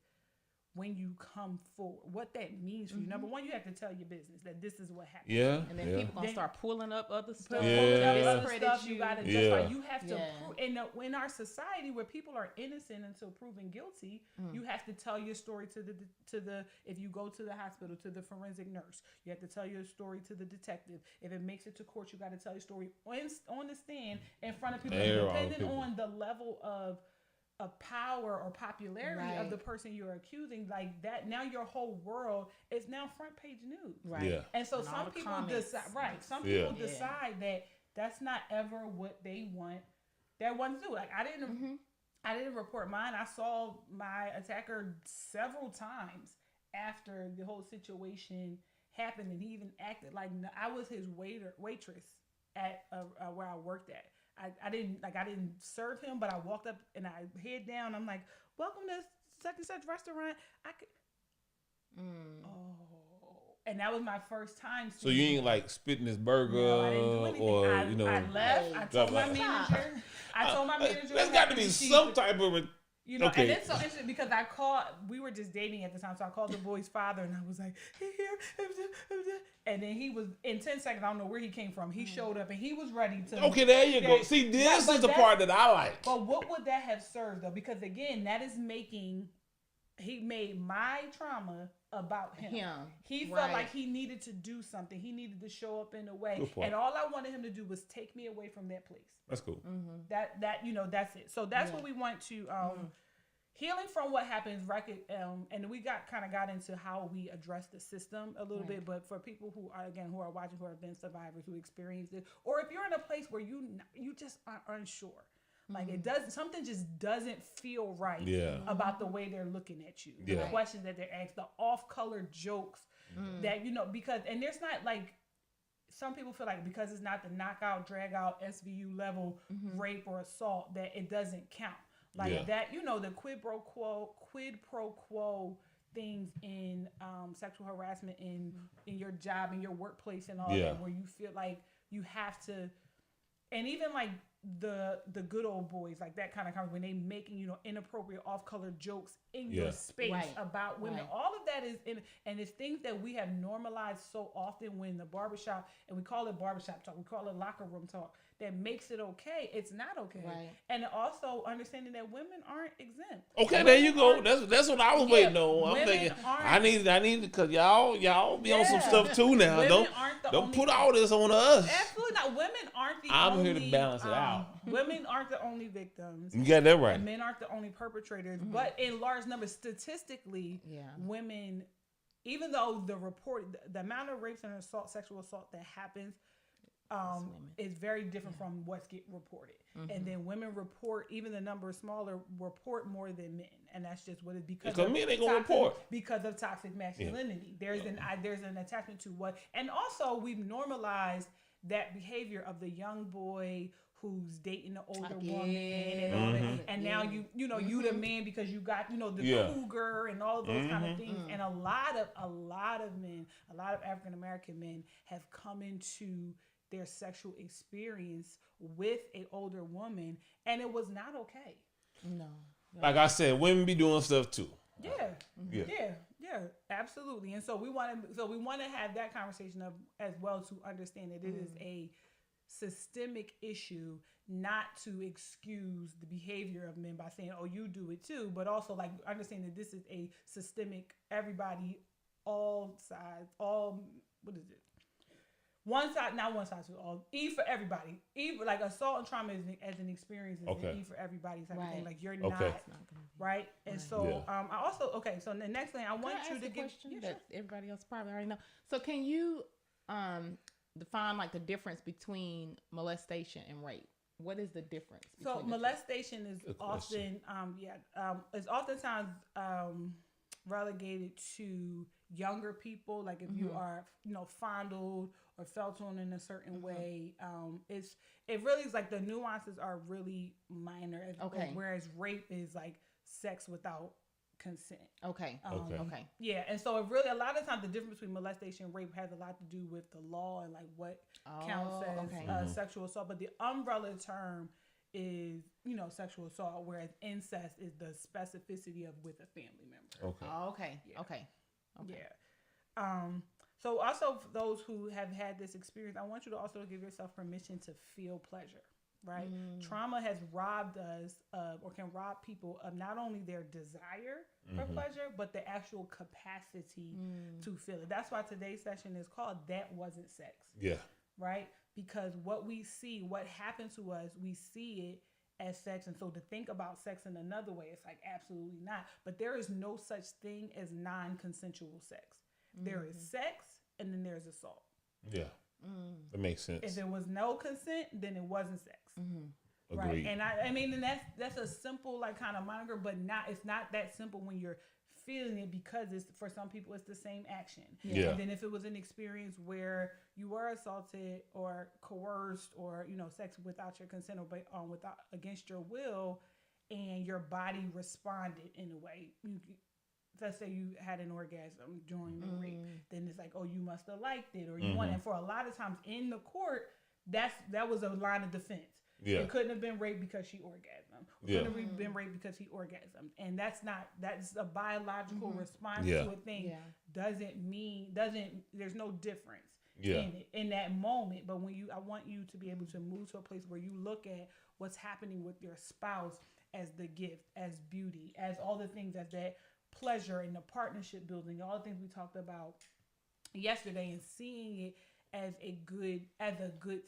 when you come forward. What that means for you. Number one, you have to tell your business that this is what happened. Yeah. And then people gonna start pulling up other stuff. Pulling Yeah. up other Discredit stuff, you gotta Yeah. just like you have to Yeah. prove. And in our society where people are innocent until proven guilty, you have to tell your story to the if you go to the hospital, to the forensic nurse, you have to tell your story to the detective. If it makes it to court, you got to tell your story on the stand in front of people. There are Depending people. on the level of power or popularity of Right. the person you're accusing, like that, now your whole world is now front page news. Right. Yeah. And so And all some the people comments. decide, right? Some Yeah. people decide that that's not ever what they want to do. Like I didn't report mine. I saw my attacker several times after the whole situation happened, and he even acted like I was his waitress at where I worked at. I didn't serve him, but I walked up and I head down. I'm like, "Welcome to such and such restaurant." I could. And that was my first time. So you ain't like spitting this burger No, I didn't do anything. or I left. I told my manager. There's got to be some type of okay. And it's so interesting because we were just dating at the time, so I called the boy's father and I was like, "Hey, here," and then he was in 10 seconds. I don't know where he came from. He showed up and he was ready to. Okay, there you go. See, this is the part that I like. But what would that have served though? Because again, that is he made my trauma about him. He felt like he needed to do something. He needed to show up in a way, and all I wanted him to do was take me away from that place. That's cool. That that's it. So that's what we want to healing from what happens. And we got into how we address the system a little bit. But for people who are watching, who have been survivors, who experienced it, or if you're in a place where you just are unsure. Like something just doesn't feel right about the way they're looking at you. The questions that they're asked, the off-color jokes that, because, and there's not like, some people feel like because it's not the knockout, drag out, SVU level rape or assault that it doesn't count. Like that, the quid pro quo things in sexual harassment in your job, in your workplace and all that, where you feel like you have to, and even like the good old boys, like that kind of conversation when they making inappropriate off-color jokes in your space about women. All of that is and it's things that we have normalized so often when the barbershop, and we call it barbershop talk, we call it locker room talk, that makes it okay. It's not okay. And also understanding that women aren't exempt. Okay, there you go. That's what I was waiting on. I'm thinking I need because y'all be on some stuff too now. Women Don't put all this on us. Absolutely not. Women aren't the I'm only, here to balance it out. Women aren't the only victims. You got that right. And men aren't the only perpetrators. But in large numbers, statistically, women, even though the amount of rapes and sexual assault that happens is very different from what's get reported. And then women report, even the number is smaller, report more than men. And that's just what it's because men ain't gonna report. Because of toxic masculinity. There's an attachment to what, and also we've normalized that behavior of the young boy who's dating the older woman and all that. And now you the man because you got the cougar and all those kind of things. And a lot of men, a lot of African American men have come into their sexual experience with an older woman, and it was not okay. No. Like I said, women be doing stuff too. Yeah, absolutely. And so we want to have that conversation as well, to understand that it is a systemic issue, not to excuse the behavior of men by saying, "Oh, you do it too," but also like understand that this is a systemic, everybody, all sides, what is it? One side, not one size fits all. E for everybody. E like assault and trauma as an experience is an E for everybody type of thing. Like you're not right. And so I also So the next thing I want you to give that everybody else probably already know. So can you define like the difference between molestation and rape? What is the difference? So molestation is often is oftentimes relegated to younger people, like if you are, fondled or felt on in a certain way, it really is like the nuances are really minor. Okay. Whereas rape is like sex without consent. Okay. Okay. Yeah, and so it really, a lot of times the difference between molestation and rape has a lot to do with the law and like what counts as sexual assault. But the umbrella term is, sexual assault, whereas incest is the specificity of with a family member. Okay. Okay. Yeah. Okay. Yeah. So also for those who have had this experience, I want you to also give yourself permission to feel pleasure, right? Trauma has robbed us or can rob people of not only their desire for pleasure, but the actual capacity to feel it. That's why today's session is called That Wasn't Sex. Yeah. Right? Because what we see, what happened to us, we see it as sex. And so to think about sex in another way, it's like absolutely not. But there is no such thing as non-consensual sex. There is sex and then there's assault. Yeah. That makes sense. If there was no consent, then it wasn't sex. Right. Agreed. And I mean, and that's a simple like kind of moniker, but it's not that simple when you're feeling it, because it's, for some people it's the same action. Yeah. And then if it was an experience where you were assaulted or coerced or sex without your consent or without against your will, and your body responded in a way, let's say you had an orgasm during the rape, then it's like, oh, you must have liked it or you want it. And for a lot of times in the court, that was a line of defense. Yeah. It couldn't have been raped because she orgasmed. It couldn't have been raped because he orgasmed. And that's a biological response to a thing. There's no difference in it in that moment. But I want you to be able to move to a place where you look at what's happening with your spouse as the gift, as beauty, as all the things, as that pleasure and the partnership building, all the things we talked about yesterday, and seeing it as a good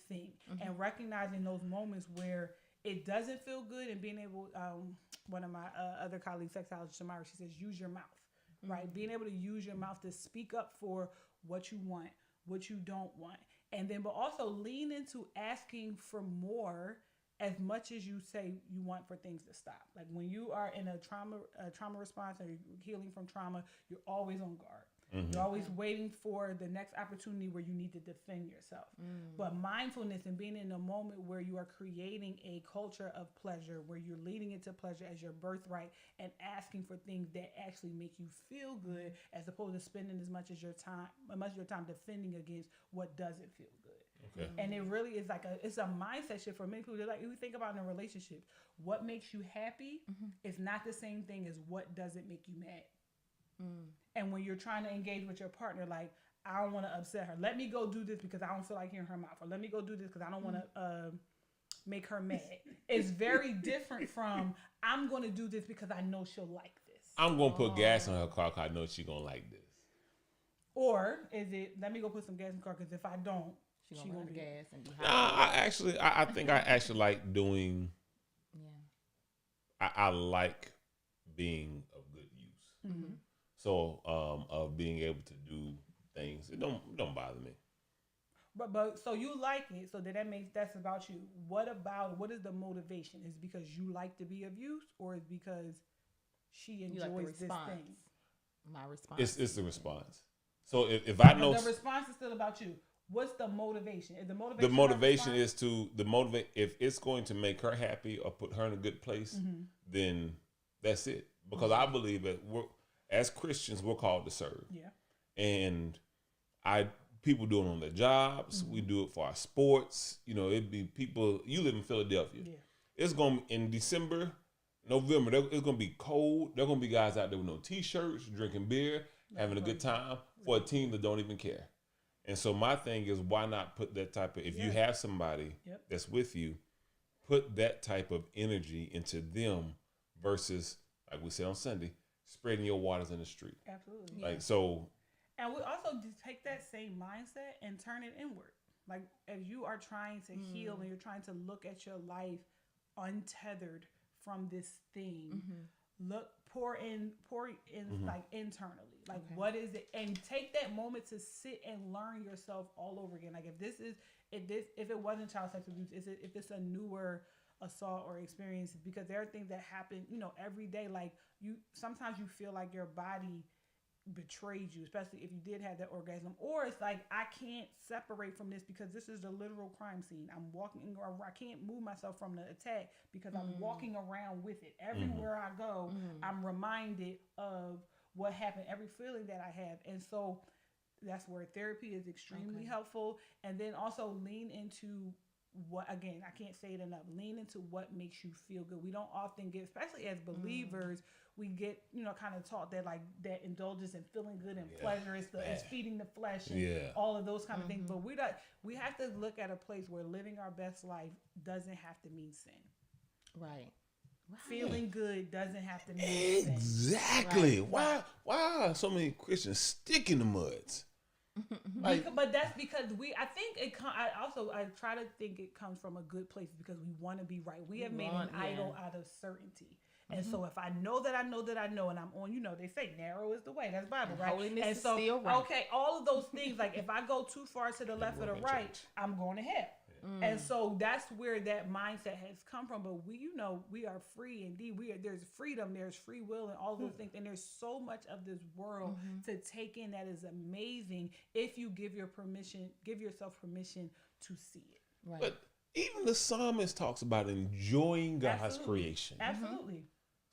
thing, and recognizing those moments where it doesn't feel good, and being able, one of my other colleagues, sexologist Shamira, she says, use your mouth, right? Being able to use your mouth to speak up for what you want, what you don't want, and then, but also lean into asking for more as much as you say you want for things to stop. Like when you are in a trauma response or you're healing from trauma, you're always on guard. You're always waiting for the next opportunity where you need to defend yourself. But mindfulness and being in a moment where you are creating a culture of pleasure, where you're leading into pleasure as your birthright and asking for things that actually make you feel good, as opposed to spending as much of your time defending against what doesn't feel good. Okay. And it really is it's a mindset shift for many people. Like, if you think about in a relationship, what makes you happy is not the same thing as what doesn't make you mad. And when you're trying to engage with your partner, like, I don't want to upset her. Let me go do this because I don't feel like hearing her mouth. Or let me go do this because I don't want to make her mad. It's very different from, I'm going to do this because I know she'll like this. I'm going to put gas in her car because I know she's going to like this. Or is it, let me go put some gas in the car because if I don't, She gonna run gas and be I think I actually like doing. I like being of good use. So of being able to do things, it don't bother me. But so you like it, so that's about you. What is the motivation? Is it because you like to be of use, or is it because she enjoys this thing? My response. It's the response. So if I know the response is still about you. What's the motivation? Is the motivation is to motivate. If it's going to make her happy or put her in a good place, then that's it. Because I believe that as Christians, we're called to serve. Yeah. And people do it on their jobs. We do it for our sports. It'd be people. You live in Philadelphia. Yeah. It's going in December, November. It's going to be cold. There are going to be guys out there with no t-shirts, drinking beer, having a good time for a team that don't even care. And so my thing is, why not put that type of, if you have somebody that's with you, put that type of energy into them versus, like we said on Sunday, spreading your waters in the street. Absolutely. Like, so. And we also just take that same mindset and turn it inward. Like, as you are trying to heal and you're trying to look at your life untethered from this thing, pour in like internally. Like, what is it? And take that moment to sit and learn yourself all over again. Like, if it wasn't child sex abuse, if it's a newer assault or experience, because there are things that happen, every day. Like, sometimes you feel like your body betrayed you, especially if you did have that orgasm, or it's like I can't separate from this because this is the literal crime scene. I'm walking, or I can't move myself from the attack because I'm walking around with it. Everywhere I go, I'm reminded of what happened, every feeling that I have, and so that's where therapy is extremely helpful. And then also lean into what, again, I can't say it enough, lean into what makes you feel good. We don't often get, especially as believers, we get, kind of taught that like that indulgence and feeling good and pleasure is feeding the flesh and all of those kind of things. But we have to look at a place where living our best life doesn't have to mean sin. Right. Feeling good doesn't have to mean sin. Exactly. Right. Why are so many Christians stick in the muds? But that's because I try to think it comes from a good place because we want to be right. We have made an idol out of certainty. And so if I know that I know that I know, and I'm on, they say narrow is the way. That's Bible, right? Holiness and is so, still right. okay, all of those things, like if I go too far to the left or the right, I'm going to hell. And so that's where that mindset has come from. But we are free indeed. There's freedom, there's free will, and all those things. And there's so much of this world to take in that is amazing if you give yourself permission to see it. Right. But even the psalmist talks about enjoying God's creation. Absolutely.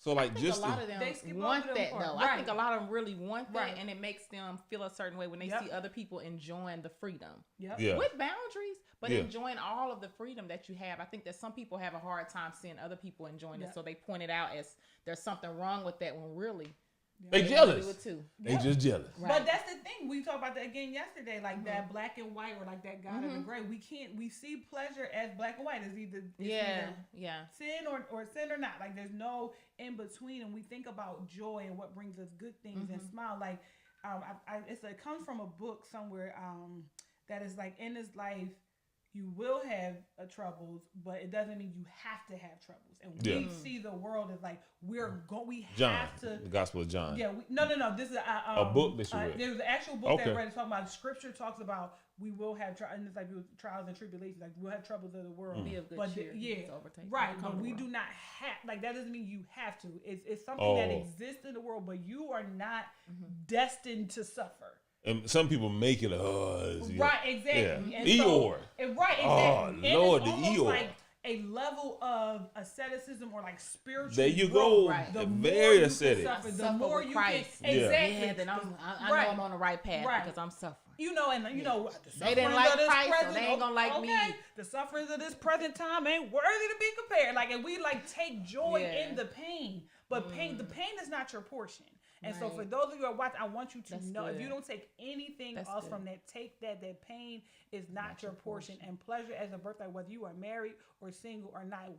So like, I think a lot of them want that though. Right. I think a lot of them really want that, and it makes them feel a certain way when they see other people enjoying the freedom with boundaries, but enjoying all of the freedom that you have. I think that some people have a hard time seeing other people enjoying it, so they point it out as there's something wrong with that when really they jealous. Do it too. They just jealous. Right. But that's the thing. We talked about that again yesterday, like that black and white, or like that God of the gray. We see pleasure as black and white. It's either sin or sin or not. Like there's no in between. And we think about joy and what brings us good things and smile. Like it comes from a book somewhere that is like, in this life you will have troubles, but it doesn't mean you have to have troubles. And we see the world as like we have to. The Gospel of John. Yeah, no. This is a book that you read. There's an actual book that I read talking about. Scripture talks about we will have and it's like trials and tribulations. Like we'll have troubles of the world. Be of good cheer. Right. But we do not have, like, that doesn't mean you have to. It's something that exists in the world, but you are not destined to suffer. And some people make it right, exactly. Yeah. Eeyore. Right, exactly. Oh, and Lord, the Eeyore. Like a level of asceticism or like spiritual. There you growth. go. Right. The very ascetic. The more you can, exactly. Yeah, then I know I'm on the right path because I'm suffering. They didn't like Christ, so they ain't gonna like me. The sufferings of this present time ain't worthy to be compared. Like, and we like take joy in the pain, but the pain is not your portion. And so for those of you who are watching, I want you to know, if you don't take anything else from that, take that pain is not your portion. And pleasure as a birthright, whether you are married or single or not,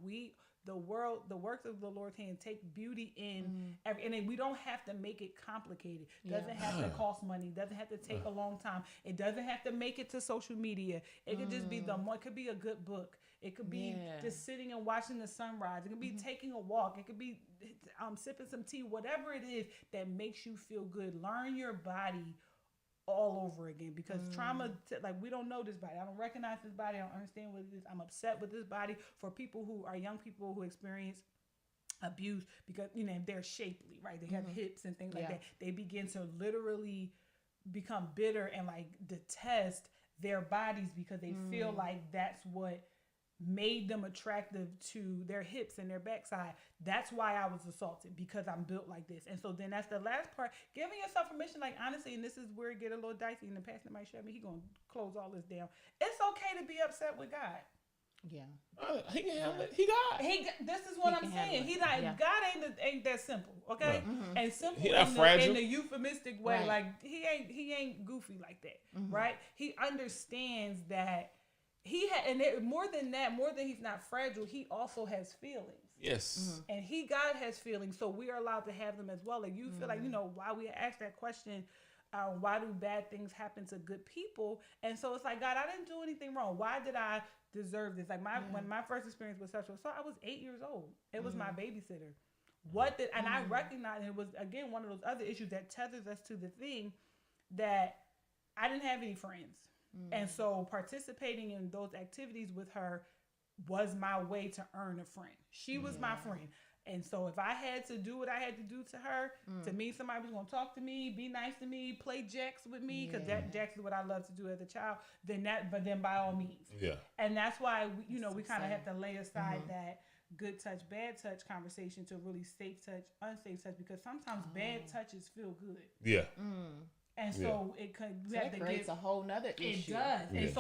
the works of the Lord's hand take beauty in every, and then we don't have to make it complicated. It doesn't have to cost money. It doesn't have to take a long time. It doesn't have to make it to social media. It could just be it could be a good book. It could be just sitting and watching the sunrise. It could be taking a walk. It could be sipping some tea, whatever it is that makes you feel good. Learn your body all over again, because trauma, like, we don't know this body. I don't recognize this body. I don't understand what it is. I'm upset with this body. For people who are young people who experience abuse, because they're shapely, right? They have hips and things like that. They begin to literally become bitter and like detest their bodies because they feel like that's what made them attractive to their hips and their backside. That's why I was assaulted, because I'm built like this. And so then that's the last part, giving yourself permission, like, honestly, and this is where it get a little dicey, and the pastor might shut me, he gonna close all this down. It's okay to be upset with God. Yeah. He can handle it. This is what I'm saying. He's not, God ain't that simple, okay? And simple in the euphemistic way, like he ain't goofy like that, right? He understands that more than he's not fragile, he also has feelings. Yes. And God has feelings, so we are allowed to have them as well. Like, you feel like, why we asked that question, why do bad things happen to good people? And so it's like, God, I didn't do anything wrong. Why did I deserve this? Like, when my first experience with sexual assault, I was 8 years old. It was my babysitter. And I recognized, and it was, again, one of those other issues that tethers us to the thing that I didn't have any friends. And so participating in those activities with her was my way to earn a friend. She was my friend. And so if I had to do what I had to do to her, to me, somebody was going to talk to me, be nice to me, play jacks with me, because that jacks is what I love to do as a child, but then by all means. Yeah. And that's why, we kind of have to lay aside that good touch, bad touch conversation to really safe touch, unsafe touch, because sometimes bad touches feel good. Yeah. And so it could that creates a whole nother issue. It does. Yeah. And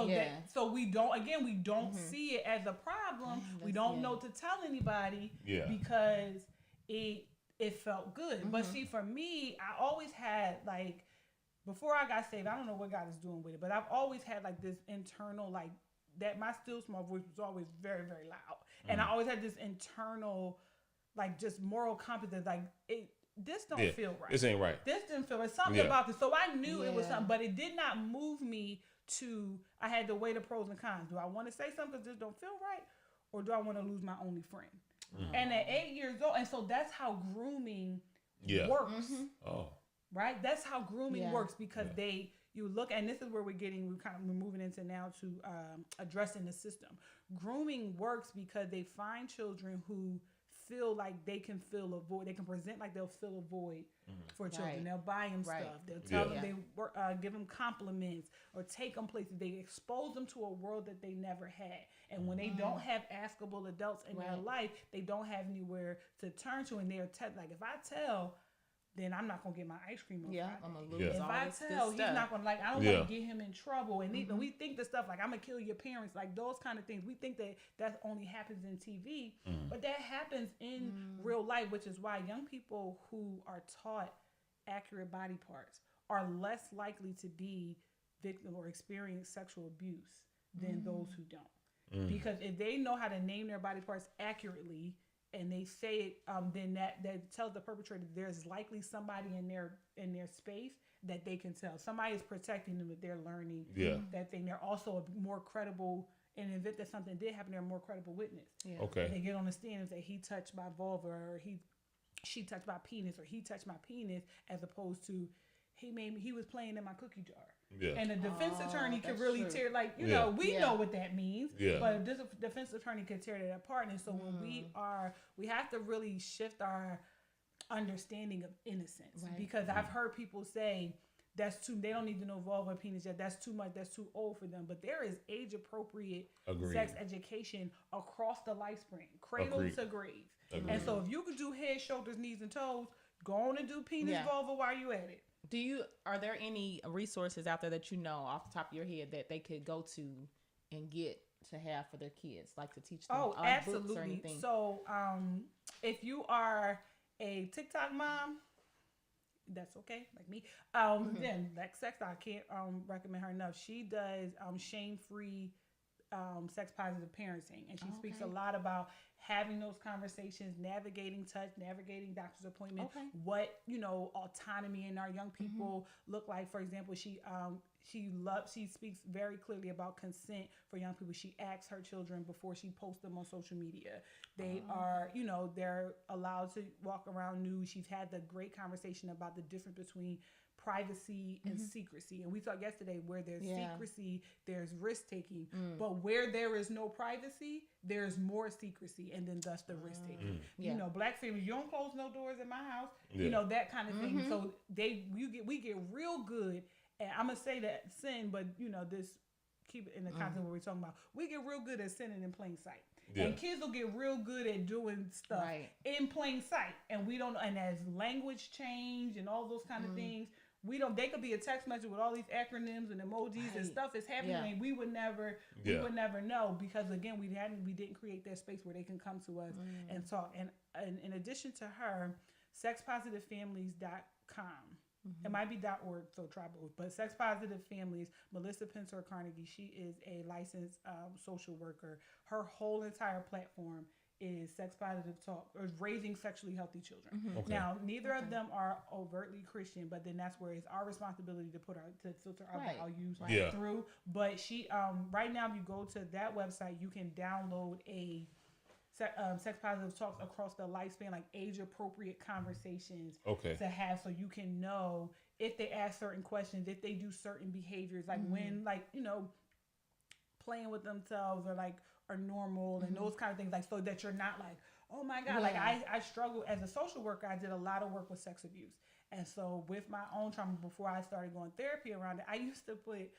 so we don't see it as a problem. We don't know to tell anybody because it felt good. But see, for me, I always had like, before I got saved, I don't know what God is doing with it, but I've always had like this internal, like, that my still small voice was always very, very loud. And I always had this internal, like, just moral compass, like, this don't feel right. This ain't right. This didn't feel right. Something about this. So I knew it was something, but it did not move me to, I had to weigh the pros and cons. Do I want to say something because this don't feel right? Or do I want to lose my only friend? And at 8 years old, and so that's how grooming works. Oh. Right? That's how grooming works, because you look, and this is where we're moving into now to addressing the system. Grooming works because they find children who feel like they can fill a void. They can present like they'll fill a void for children. Right. They'll buy them stuff. They'll tell them give them compliments or take them places. They expose them to a world that they never had. And when they don't have askable adults in their life, they don't have anywhere to turn to. And they're like, if I tell, then I'm not gonna get my ice cream on Friday. I'm gonna lose If all I this tell, good he's stuff. not gonna I don't want to get him in trouble. And even we think the stuff like, I'm gonna kill your parents, like those kind of things. We think that only happens in TV, but that happens in real life, which is why young people who are taught accurate body parts are less likely to be victim or experience sexual abuse than those who don't. Because if they know how to name their body parts accurately, and they say it, then that tells the perpetrator there's likely somebody in their space that they can tell. Somebody is protecting them if they're learning that thing. They're also a more credible, in the event that something did happen, they're a more credible witness. Yeah. Okay. They get on the stand and say, he touched my vulva, or she touched my penis, or he touched my penis, as opposed to he was playing in my cookie jar. Yeah. And a defense attorney could that's really true. tear, like, know, we know what that means. Yeah. But this defense attorney could tear that apart. And so when we have to really shift our understanding of innocence. Right. Because I've heard people say they don't need to know vulva or penis yet. That's too much. That's too old for them. But there is age appropriate sex education across the lifespan, cradle to grave. Agreed. And so if you could do head, shoulders, knees, and toes, go on and do penis, vulva while you at it. Are there any resources out there that you know off the top of your head that they could go to and get to have for their kids, like to teach them absolutely. books or anything? So if you are a TikTok mom, that's okay, like me. Then like Sex, I can't recommend her enough. She does shame-free sex positive parenting, and she speaks a lot about having those conversations, navigating touch, navigating doctor's appointment, what autonomy in our young people look like. For example, she speaks very clearly about consent for young people. She asks her children before she posts them on social media. They are, they're allowed to walk around nude. She's had the great conversation about the difference between privacy and secrecy. And we talked yesterday, where there's secrecy, there's risk taking. But where there is no privacy, there's more secrecy, and then thus the risk taking. Black families, you don't close no doors in my house. That kind of thing. So we get real good. And I'm gonna say that sin, but this, keep it in the context of what we're talking about. We get real good at sinning in plain sight. Yeah. And kids will get real good at doing stuff in plain sight. And we don't, and as language change and all those kind of things, they could be a text message with all these acronyms and emojis and stuff is happening. And we would never know, because again, we didn't create that space where they can come to us and talk. And in addition to her, sexpositivefamilies.com. It might be .org, so try both. But Sex Positive Families, Melissa Pinter Carnegie, she is a licensed social worker. Her whole entire platform is Sex Positive Talk, or raising sexually healthy children. Now, neither of them are overtly Christian, but then that's where it's our responsibility to filter our values through. But she, right now, if you go to that website, you can download a Sex Positive Talks across the lifespan, like age appropriate conversations to have, so you can know if they ask certain questions, if they do certain behaviors, like when, like, playing with themselves are normal and those kind of things, like, so that you're not like, oh my God, like I struggled as a social worker. I did a lot of work with sex abuse. And so with my own trauma, before I started going therapy around it, I used to put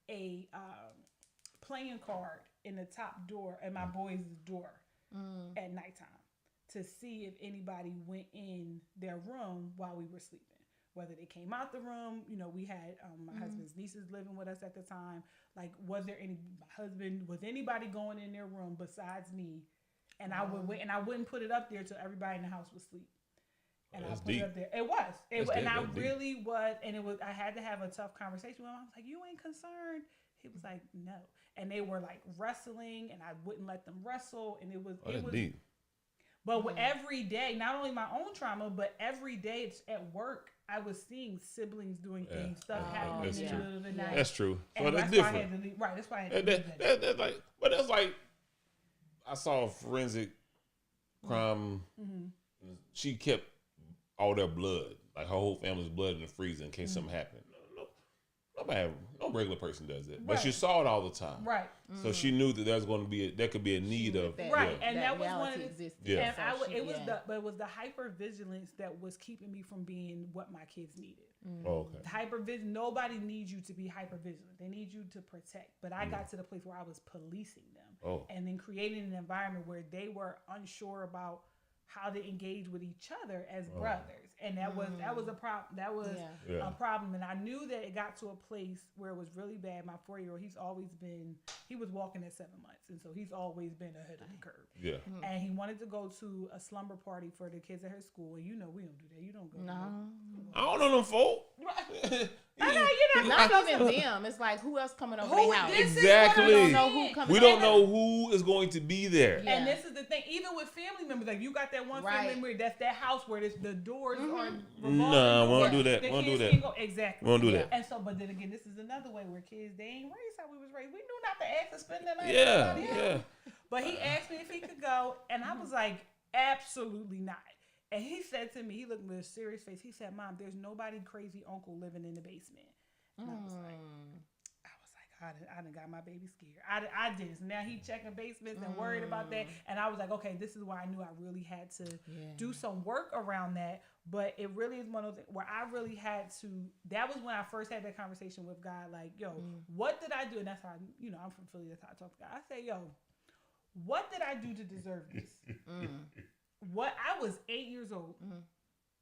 a playing card in the top door at my boys' door at nighttime to see if anybody went in their room while we were sleeping. Whether they came out the room, you know, we had my husband's nieces living with us at the time. Like, was anybody going in their room besides me? And I would wait, and I wouldn't put it up there till everybody in the house was asleep. And I put it up there. It was, and I really was, and it was. I had to have a tough conversation with him. I was like, "You ain't concerned?" He was like, "No." And they were like wrestling, and I wouldn't let them wrestle, and it was deep. But every day, not only my own trauma, but every day it's at work, I was seeing siblings doing things, stuff happening in the middle of the night. That's true. So that's different. That's why I had to leave. That's like, but that's like, I saw a forensic crime. She kept all their blood, like her whole family's blood in the freezer in case something happened. No regular person does it, but she saw it all the time. Right. So she knew that there could be a need of right, and that was one of the yeah. And it was the hypervigilance that was keeping me from being what my kids needed. Okay. Hypervigilant. Nobody needs you to be hypervigilant. They need you to protect. But I got to the place where I was policing them, and then creating an environment where they were unsure about how to engage with each other as brothers, and that was a problem. That was a problem, and I knew that it got to a place where it was really bad. My 4-year-old, he was walking at 7 months, and so he's always been ahead of the curve. Yeah, and he wanted to go to a slumber party for the kids at her school, and you know we don't do that. You don't go. No, I don't know them folk. I know you're not even them. It's like who else coming over their house? Exactly. We don't know who coming. We don't know who is going to be there. Yeah. And this is the thing. Even with family members, like you got that one family member that's that house where the doors are revolving. No, we won't do that. We won't do that. Exactly. We won't do that. And so, but then again, this is another way where kids, they ain't raised how we was raised. We knew not to ask to spend that night. Yeah. But he asked me if he could go, and I was like, absolutely not. And he said to me, he looked with a serious face. He said, "Mom, there's nobody crazy uncle living in the basement." And I was like, I done got my baby scared. I did. So now he checking basements and worried about that. And I was like, okay, this is why I knew I really had to do some work around that. But it really is one of those things where I really had to, that was when I first had that conversation with God. Like, yo, what did I do? And that's how, I'm from Philly. That's how I talk to God. I say, yo, what did I do to deserve this? I was 8 years old.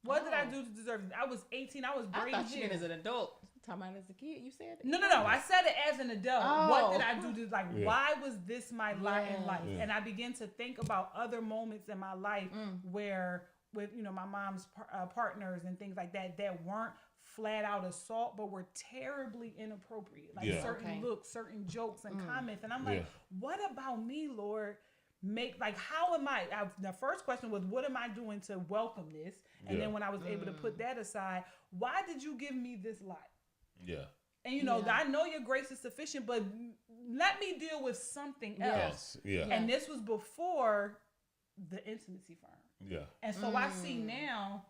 What did I do to deserve this? I was 18. I was braiding hair. I thought you meant as an adult. Talking about as a kid, you said it? No. I said it as an adult. What did I do to, why was this my lot in life? And I began to think about other moments in my life where, with, my mom's partners and things like that weren't flat out assault, but were terribly inappropriate. Like certain looks, certain jokes and comments. And I'm like, what about me, Lord? How am I? The first question was, what am I doing to welcome this? And then when I was able to put that aside, why did you give me this lot? Yeah. And I know your grace is sufficient, but let me deal with something else. Yeah. And this was before the intimacy firm. Yeah. And so I see now,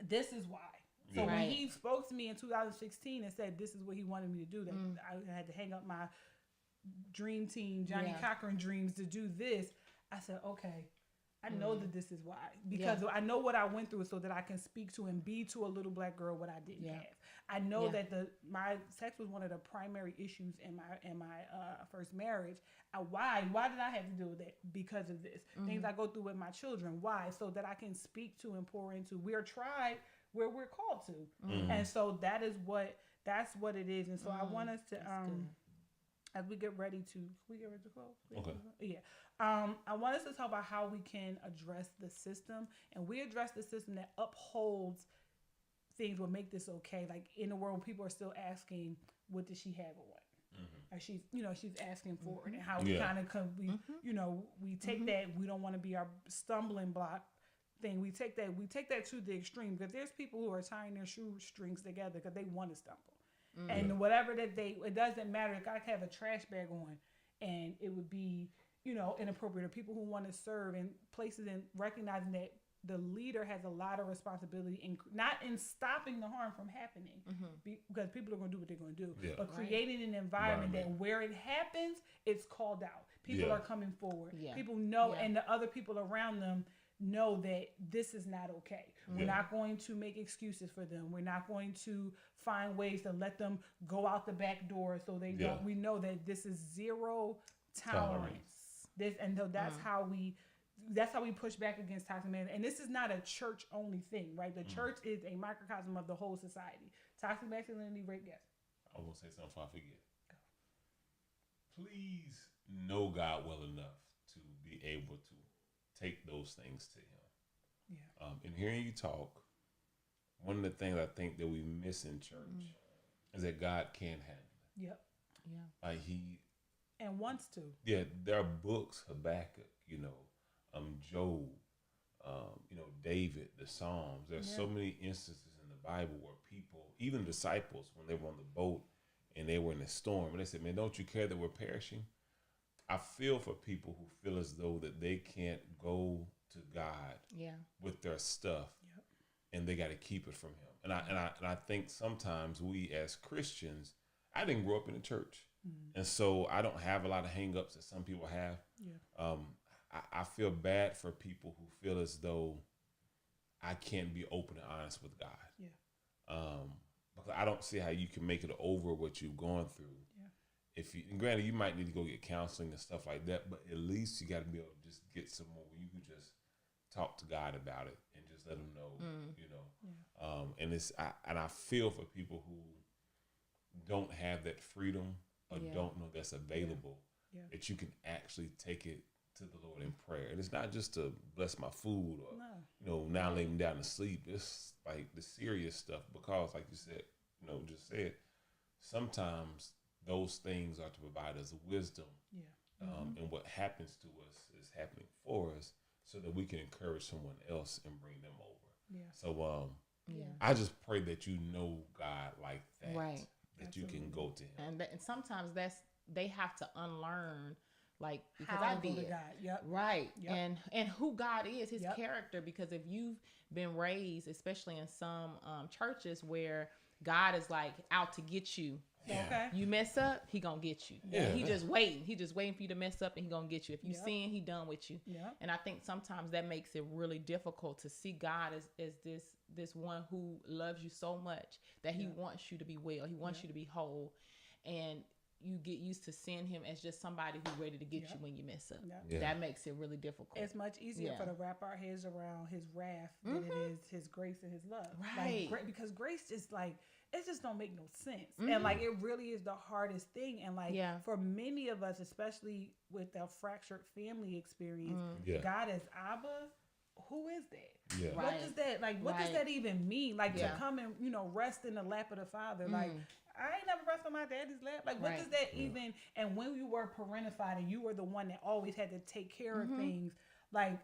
this is why. So when he spoke to me in 2016 and said this is what he wanted me to do, that I had to hang up my dream team, Johnny Cochran dreams to do this, I said, okay, I know that this is why. Because I know what I went through so that I can speak to and be to a little black girl what I didn't have. I know that my sex was one of the primary issues in my first marriage. Why did I have to deal with that? Because of this. Things I go through with my children. Why? So that I can speak to and pour into. We are tried where we're called to. And so that's what it is. And so I want us to as we get ready to close. Okay. Yeah. I want us to talk about how we can address the system, and we address the system that upholds things will make this okay. Like in the world, people are still asking, what does she have on? Or she's asking for it, and how we kind of we take that. We don't want to be our stumbling block thing. We take that to the extreme, because there's people who are tying their shoestrings together because they want to stumble. And whatever that it doesn't matter. I could have a trash bag on, and it would be, inappropriate. Or people who want to serve in places and recognizing that the leader has a lot of responsibility in not in stopping the harm from happening, because people are going to do what they're going to do, but creating an environment that where it happens, it's called out. People are coming forward. People know, and the other people around them know that this is not okay. We're not going to make excuses for them. We're not going to find ways to let them go out the back door so they don't. We know that this is zero tolerance. So that's how we push back against toxic masculinity. And this is not a church only thing, right? The church is a microcosm of the whole society. Toxic masculinity, rape, yes. I will say something before I forget. Please know God well enough to be able to take those things to him. In hearing you talk, one of the things I think that we miss in church is that God can handle it. Like and wants to. There are books, Habakkuk, Job, David, the Psalms. There's so many instances in the Bible where people, even disciples, when they were on the boat and they were in a storm, and they said, "Man, don't you care that we're perishing?" I feel for people who feel as though that they can't go to God with their stuff, and they got to keep it from him. And I think sometimes we as Christians, I didn't grow up in the church, and so I don't have a lot of hang-ups that some people have. I feel bad for people who feel as though I can't be open and honest with God. Because I don't see how you can make it over what you've gone through. And granted, you might need to go get counseling and stuff like that, but at least you got to be able to just get somewhere where you can just talk to God about it and just let him know, And I feel for people who don't have that freedom or don't know that's available, that you can actually take it to the Lord in prayer. And it's not just to bless my food or, now lay me down to sleep. It's like the serious stuff, because like you said, just said, sometimes those things are to provide us wisdom. And what happens to us is happening for us so that we can encourage someone else and bring them over. So I just pray that you know God like that. Right. That Absolutely. You can go to him. And sometimes they have to unlearn, like, because How I to go to did. God. Right. And who God is, his character, because if you've been raised, especially in some churches where God is like out to get you. Okay. You mess up, he gonna get you. He just waiting. He just waiting for you to mess up, and he gonna get you. If you sin, he done with you. And I think sometimes that makes it really difficult to see God as this one who loves you so much that he wants you to be well. He wants you to be whole, and you get used to seeing him as just somebody who's ready to get you when you mess up. That makes it really difficult. It's much easier for to wrap our heads around his wrath than it is his grace and his love. Right. Like, because grace just it just don't make no sense. And like, it really is the hardest thing. And like, for many of us, especially with the fractured family experience, God as Abba, who is that? What does that, like, what does that even mean? Like, to come and, rest in the lap of the Father. Like, I ain't never rest on my daddy's lap. Like, what does that even, and when you were parentified and you were the one that always had to take care of things, like,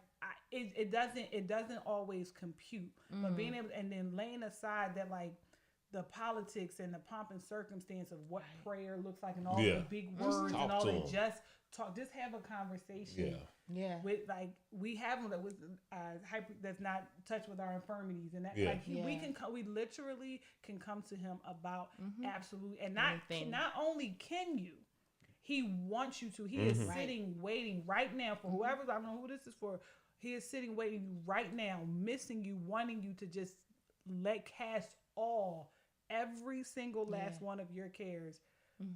it doesn't always compute. But being able, and then laying aside that, like, the politics and the pomp and circumstance of what prayer looks like and all the big words and all that, just have a conversation with, like, we have one that was that's not touched with our infirmities, and that we literally can come to him about absolute, and not only can you, he wants you to. He is sitting waiting right now for whoever, I don't know who this is for. He is sitting waiting right now, missing you, wanting you to just cast every single last one of your cares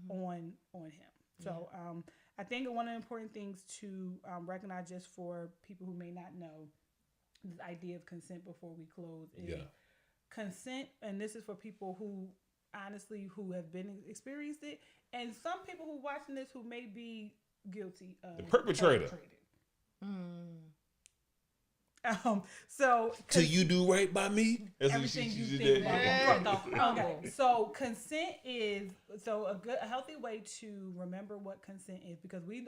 on him. So I think one of the important things to recognize, just for people who may not know, this idea of consent before we close is consent, and this is for people who honestly who have been experienced it, and some people who watching this who may be guilty of the perpetrator. So till you do right by me, everything you think. Okay, so consent is a healthy way to remember what consent is, because we've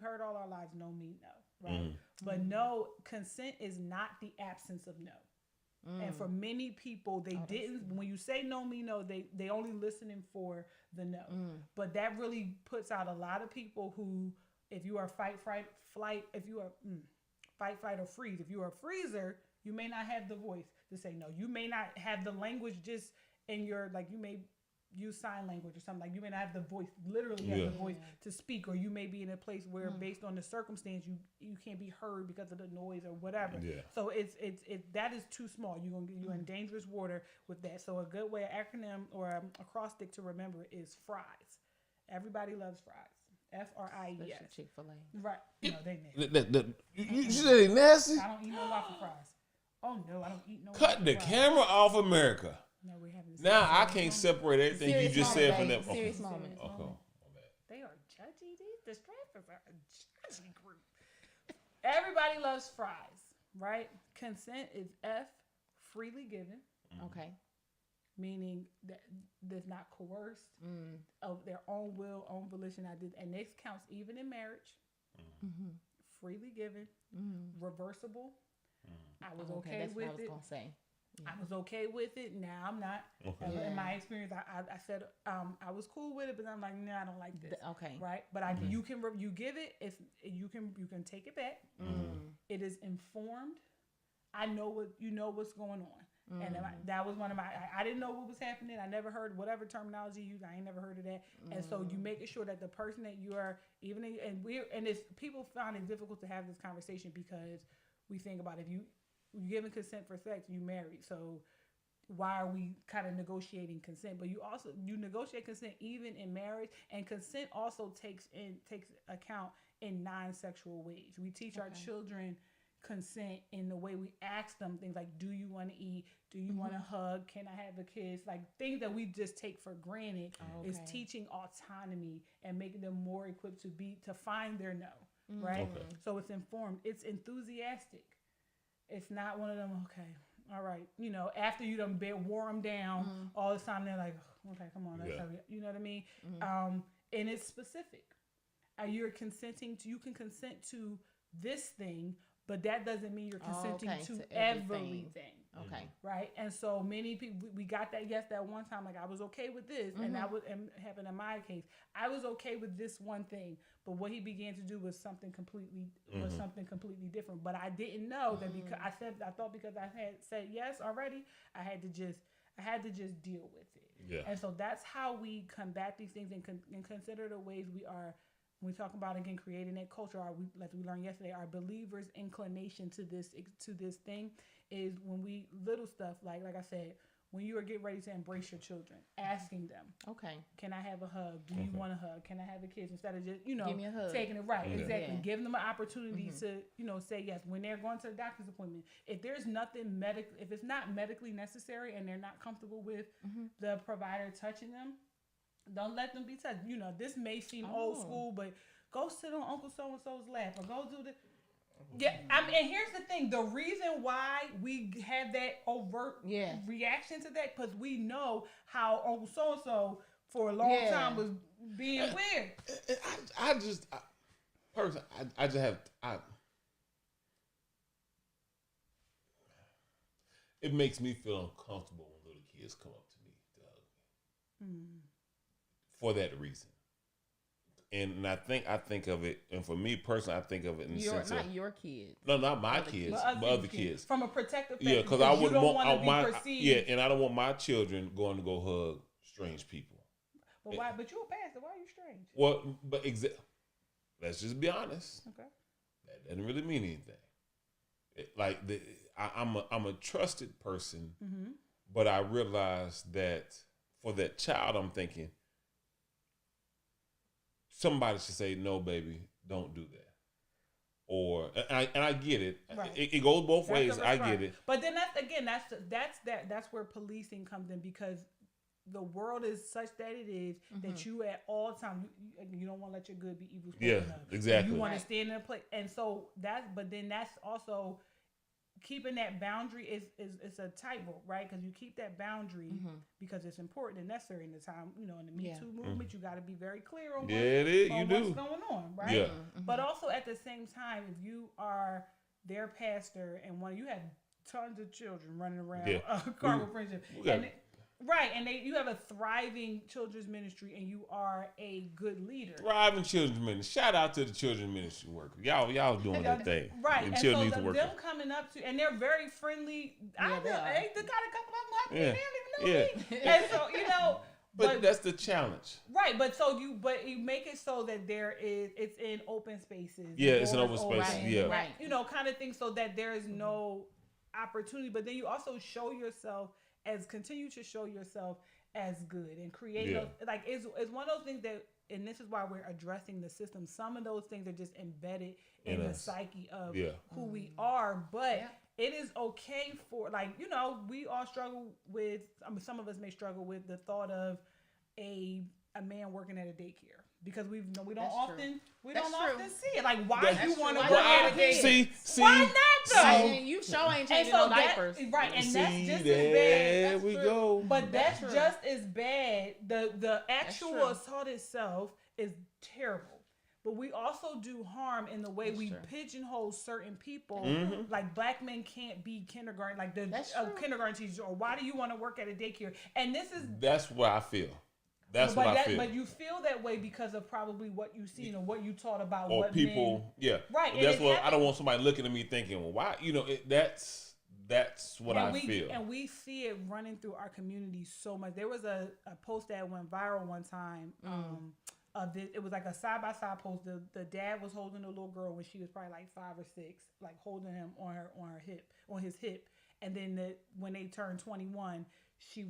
heard all our lives, no mean no, right? But no, consent is not the absence of no. And for many people, they didn't. When you say no mean no, they only listening for the no. But that really puts out a lot of people who, if you are fight, flight, if you are fight, flight, or freeze. If you're a freezer, You may not have the voice to say no. You may not have the language just in your, like, you may use sign language or something. Like, you may not have the voice, literally have the voice to speak, or you may be in a place where based on the circumstance you can't be heard because of the noise or whatever. So it's that is too small. You're in dangerous water with that. So a good way, an acronym or an acrostic to remember is fries. Everybody loves fries. FRIES. Chick-fil-A. Right. No, they nasty. You said they nasty? I don't eat no waffle fries. Oh no, I don't eat no Cutting the fries. camera off America. No, we're having this Now I conversation. can't separate everything you just said from them. Serious moment. Okay. They are judgy. The Strappers are a judgy group. Everybody loves fries, right? Consent is F, freely given, Okay. meaning that that's not coerced of their own will, own volition. And this counts even in marriage. Freely given, reversible. I was okay that's with what I was it. gonna say. I was okay with it. Now I'm not. In my experience, I said I was cool with it, but I'm like, nah, I don't like this. Okay. Right? But you give it. If you can take it back. It is informed. I know what's going on, and that was one of my. I didn't know what was happening. I never heard whatever terminology you used. I ain't never heard of that. And so you making sure that the person that you are and it's people find it difficult to have this conversation because we think about if you're giving consent for sex, you married. So why are we kind of negotiating consent? But you negotiate consent even in marriage, and consent also takes account in non-sexual ways. We teach our children consent in the way we ask them things like, do you want to eat? Do you want to hug? Can I have a kiss? Like things that we just take for granted is teaching autonomy and making them more equipped to find their no, right? So it's informed. It's enthusiastic. It's not one of them, okay, all right. After you done wore them down all the time, they're like, okay, come on, let's have it. You know what I mean? And it's specific. You can consent to this thing, but that doesn't mean you're consenting to everything. Okay. Right? And so many people, we got that, yes, that one time, like I was okay with this, and that would happen in my case. I was okay with this one thing, but what he began to do was something completely different. But I didn't know that because I thought because I had said yes already, I had to just deal with it. Yeah. And so that's how we combat these things and consider the ways we are. When we talk about, again, creating that culture, like we learned yesterday, our believers' inclination to this thing is when we little stuff like I said, when you are getting ready to embrace your children, asking them, okay, can I have a hug? Do you want a hug? Can I have a kiss? Instead of just give me a hug. taking it right, exactly, Yeah. giving them an opportunity to say yes when they're going to the doctor's appointment. If there's nothing if it's not medically necessary and they're not comfortable with the provider touching them, don't let them be touched. This may seem old school, but go sit on Uncle So-and-so's lap or go do the... Yeah, and here's the thing. The reason why we have that overt reaction to that, because we know how Uncle So-and-so for a long time was being weird. It makes me feel uncomfortable when little kids come up to me to hug me. For that reason. And I think of it, and for me personally, I think of it in the sense of... Not your kids. No, not my kids, but other kids. From a protective Yeah, because I wouldn't want my... perceived. Yeah, and I don't want my children going to go hug strange people. But why? But you're a pastor. Why are you strange? Well, but let's just be honest. Okay. That doesn't really mean anything. I'm a trusted person, but I realize that for that child, I'm thinking, somebody should say, no, baby, don't do that. Or, and I get it. Right. It goes both ways. I get it. But then that's where policing comes in, because the world is such that it is that you at all times, you don't want to let your good be evil. Yeah, exactly. You want to stand in a place. And so but then that's also keeping that boundary is a tightrope, right? Because you keep that boundary because it's important and necessary in the time, in the Me Too movement. You got to be very clear on what's going on, right? Yeah. But also at the same time, if you are their pastor and you have tons of children running around, carnal friendship, Right, and you have a thriving children's ministry, and you are a good leader. Thriving children's ministry. Shout out to the children's ministry workers. Y'all doing their thing. Right, and so them coming up to, and they're very friendly. I know, they got a couple of them hugging me. Yeah. They don't even know me. And so, But that's the challenge. Right, but you make it so that it's in open spaces. Yeah, it's in open spaces. Right, yeah. right. Kind of thing, so that there is no opportunity. But then you also continue to show yourself as good and create those, like it's one of those things that, and this is why we're addressing the system. Some of those things are just embedded in the psyche of who we are, but it is okay for, like, we all struggle with, some of us may struggle with the thought of a man working at a daycare, because we don't often see it. Like, why do you want to work at a daycare? See, why not though? You sure ain't changing no diapers, right? And that's just as bad. There we go. But that's just as bad. The actual assault itself is terrible. But we also do harm in the way we pigeonhole certain people. Mm-hmm. Like, black men can't be kindergarten, like the kindergarten teachers, or why do you want to work at a daycare? And that's what I feel. That's what I feel. But you feel that way because of probably what you've seen or what you taught about or what people. Men, right. That's what I don't want somebody looking at me thinking, well, why? That's what I feel. And we see it running through our community so much. There was a post that went viral one time. It was like a side-by-side post. The dad was holding a little girl when she was probably like 5 or 6, like holding him on his hip. And then when they turned 21, he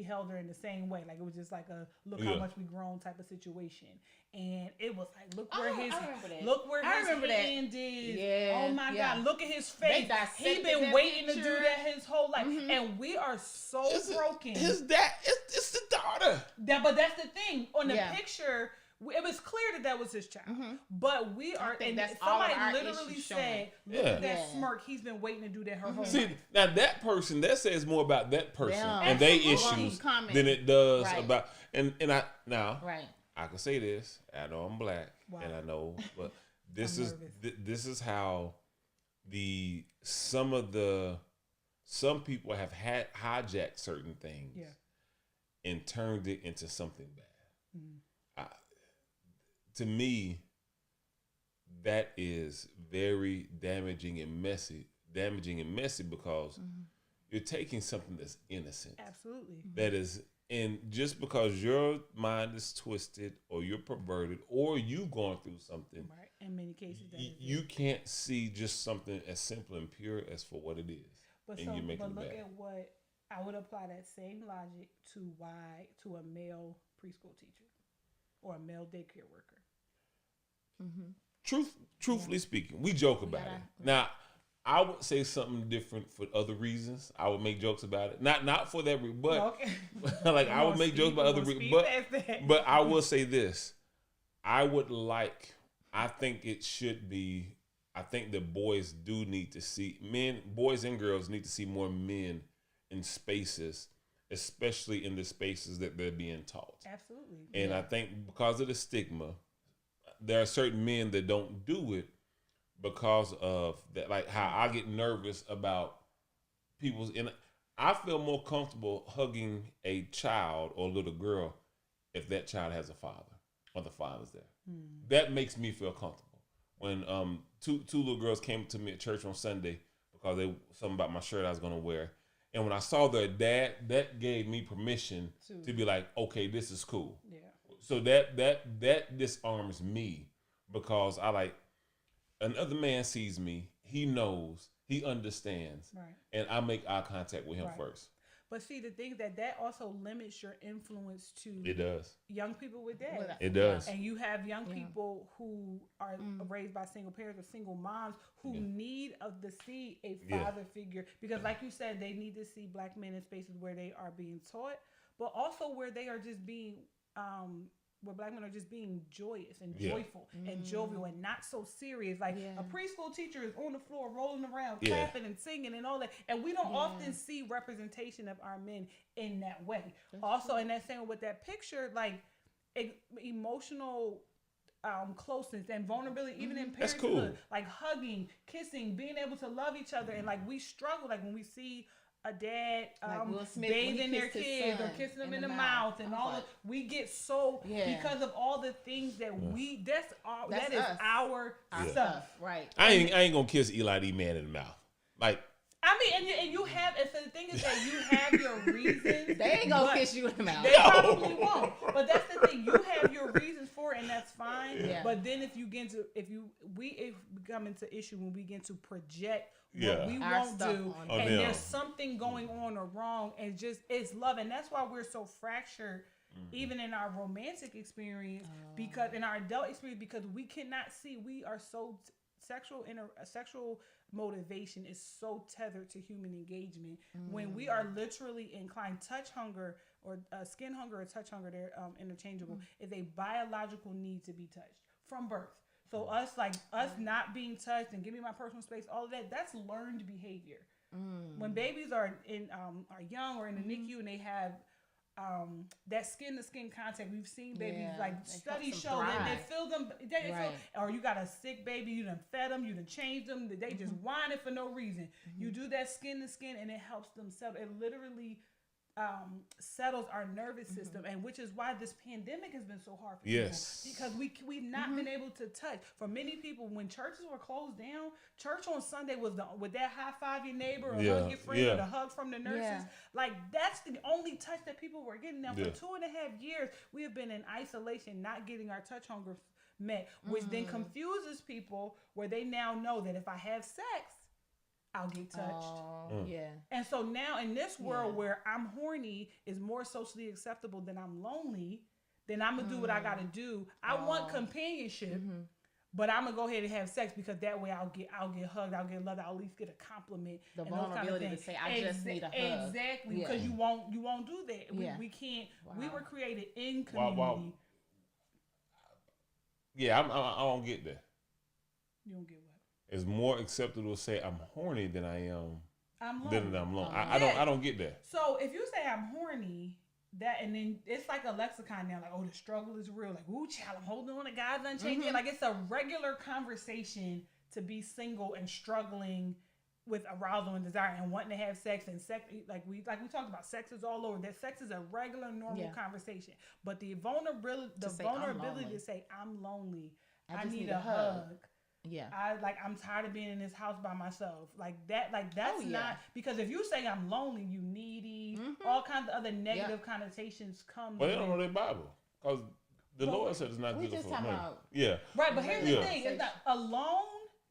held her in the same way. Like, it was just like a look how much we grown type of situation. And it was like, look where his hand is. Yeah. Oh my God, look at his face. He been waiting to do that his whole life. Mm-hmm. And we are so broken. His dad, it's the daughter. But that's the thing. On the picture, it was clear that was his child. Mm-hmm. But we are, and somebody literally said, look at that smirk. He's been waiting to do that her whole life. Now that person, that says more about that person and their issues than it does about, and I can say this. I know I'm black, and I know, but this is how some people have hijacked certain things and turned it into something bad. Mm-hmm. To me, that is very damaging and messy because you're taking something that's innocent. Absolutely. That is, and just because your mind is twisted or you're perverted or you going through something, right? In many cases, you can't see just something as simple and pure as for what it is. But look at what I would apply that same logic to a male preschool teacher or a male daycare worker. Mm-hmm. Truthfully speaking, we joke about it. Now, I would say something different for other reasons. I would make jokes about it, not for that reason, but like I would make jokes about other reasons. But I will say this: I think it should be. I think that boys and girls need to see more men in spaces, especially in the spaces that they're being taught. Absolutely. And I think because of the stigma, there are certain men that don't do it because of that, like how I get nervous about I feel more comfortable hugging a child or a little girl if that child has a father or the father's there. That makes me feel comfortable. When two little girls came to me at church on Sunday because something about my shirt I was gonna wear, and when I saw their dad, that gave me permission to be like, okay, this is cool. Yeah. So that disarms me because another man sees me, he knows, he understands, right, and I make eye contact with him first. But see, the thing that also limits your influence to young people with dads. It does. And you have young people who are raised by single parents or single moms who need to see a father figure because, like you said, they need to see black men in spaces where they are being taught, but also where they are just being where black men are just being joyous and joyful and jovial and not so serious. Like a preschool teacher is on the floor rolling around, clapping and singing and all that. And we don't often see representation of our men in that way. That's also, true. And that same with that picture, like emotional closeness and vulnerability, even in parenthood, like hugging, kissing, being able to love each other. And like we struggle, like when we see a dad Like Will Smith when he bathing their kissed his kids or son kissing them in in the the mouth and mouth. I all was of like, we get so Yeah. because of all the things that that's that is us. our stuff. Right. I ain't gonna kiss Eli D. Man in the mouth. Like, I mean, and you have, and so the thing is that you have your reasons. They ain't gonna but kiss you in the mouth. They probably won't. But that's the thing. You have your reasons for it, and that's fine. Yeah. But then if we become into issue when we begin to project Yeah. what we Our won't stuff do, on and them. there's something going on or wrong, and just it's love, and that's why we're so fractured. Even in our romantic experience, because in our adult experience, because we cannot see, we are so sexual motivation is so tethered to human engagement. When we are literally inclined, touch hunger or skin hunger or touch hunger, they're interchangeable, is a biological need to be touched from birth. So us not being touched and give me my personal space, all of that's learned behavior. When babies are young or in the NICU and they have that skin to skin contact, we've seen babies studies show that they feel them. Or you got a sick baby, you done fed them, you done changed them, they just whining for no reason. You do that skin to skin and it helps them settle. It literally settles our nervous system, and which is why this pandemic has been so hard for people, because we've not been able to touch. For many people, when churches were closed down, church on Sunday was with that high five your neighbor or hug your friend or the hug from the nurses. Like that's the only touch that people were getting. Now for 2.5 years, we have been in isolation, not getting our touch hunger met, which then confuses people where they now know that if I have sex, I'll get touched. Yeah. And so now in this world where I'm horny is more socially acceptable than I'm lonely, then I'm gonna do what I gotta do. I want companionship, but I'm gonna go ahead and have sex because that way I'll get hugged, I'll get loved, I'll at least get a compliment. The and vulnerability to say I just need a hug. Exactly, because you won't do that. We can't. We were created in community. Yeah, I don't get that. You don't get what? It's more acceptable to say I'm horny than I am lonely. than I'm lonely. I don't get that. So if you say I'm horny, and then it's like a lexicon now, like, oh, the struggle is real. Like, ooh, child, I'm holding on to God's unchanging. Like it's a regular conversation to be single and struggling with arousal and desire and wanting to have sex, and sex like we talked about, sex is all over. That sex is a regular normal conversation. But the vulnerability to say I'm lonely, I need a hug. Yeah, I'm tired of being in this house by myself. That's not, because if you say I'm lonely, you needy, all kinds of other negative connotations come. Well, they don't know their Bible, because the Lord said it's not good for men. Yeah, right. But here's the thing: it's not alone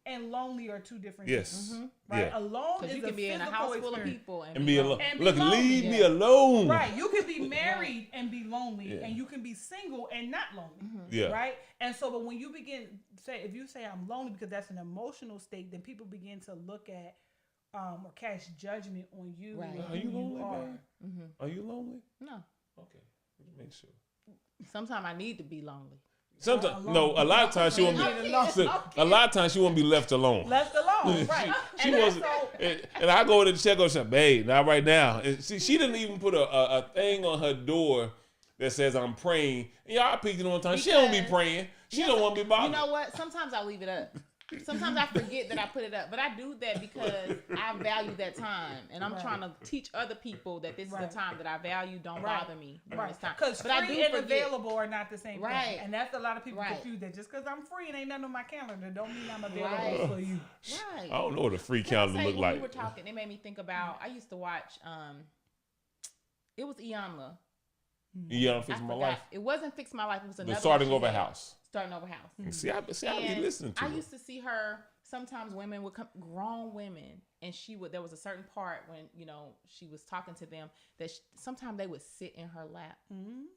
and lonely are two different things. Right? Alone is you can be in a house full of people and be alone. Look, leave me alone. alone. Right. You can be married and be lonely, and you can be single and not lonely. Yeah. Right. And so, but when you if you say I'm lonely because that's an emotional state, then people begin to look at or cast judgment on you. Right. And Are you lonely, babe? Are you lonely? No. Okay. Make sure. Sometimes I need to be lonely. Sometimes a lot of times she won't be. A lot of times she won't be left alone. Left alone, right? She wants, and I go to check on her, babe. Not right now. And she didn't even put a thing on her door that says I'm praying. And y'all peeked one time. She don't be praying. She don't want to be bothered. You know what? Sometimes I leave it up. Sometimes I forget that I put it up, but I do that because I value that time, and I'm trying to teach other people that this is a time that I value. Don't bother me during this time. Because free and available are not the same thing, and that's a lot of people confuse that. Just because I'm free and ain't nothing on my calendar, don't mean I'm available for you. Right. I don't know what a free calendar look like. We were talking. It made me think about. I used to watch. It was Iyanla. Iyanla Fix My Life. It wasn't Fix My Life. It was another. The Starting Over House. Starting Over House. See, I be listening to I her. used to see her. Sometimes women would come, grown women, and there was a certain part when, she was talking to them that sometimes they would sit in her lap,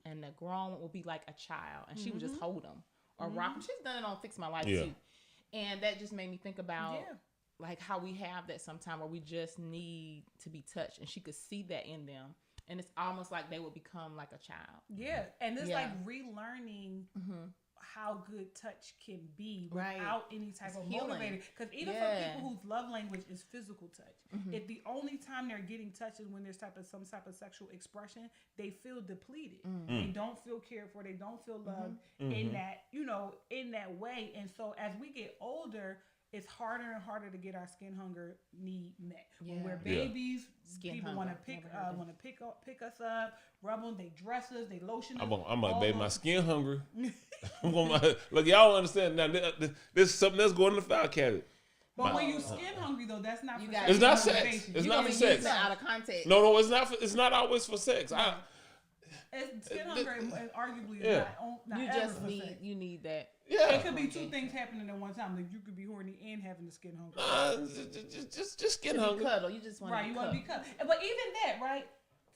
and the grown would be like a child, and she would just hold them or rock them. She's done it on Fix My Life too. And that just made me think about like how we have that sometimes where we just need to be touched, and she could see that in them. And it's almost like they would become like a child. Yeah. And it's like relearning how good touch can be without any type of motivator. Because even for people whose love language is physical touch, if the only time they're getting touched is when there's some type of sexual expression, they feel depleted. They don't feel cared for. They don't feel loved in that, in that way. And so as we get older, it's harder and harder to get our skin hunger need met. Yeah. When we're Yeah. babies, Skin people hunger. want to pick Never heard pick us up, rub them, they dress us, they lotion us. I'm gonna all baby, my those- skin hungry. Look, y'all understand now. There's something that's going in the file cabinet. But when you skin hungry though, that's not. You for got- It's not sexual sex. motivation. It's You not gonna for use sex. that out of context. No, it's not. It's not always for sex. Skin hunger is arguably Yeah. not You ever just for need sex. that. Yeah. It could be two things happening at one time. Like you could be horny and having the skin hunger. Just skin To hungry. be cuddle. You just want Right, to you be want to cuddled. be cuddled. But even that, right?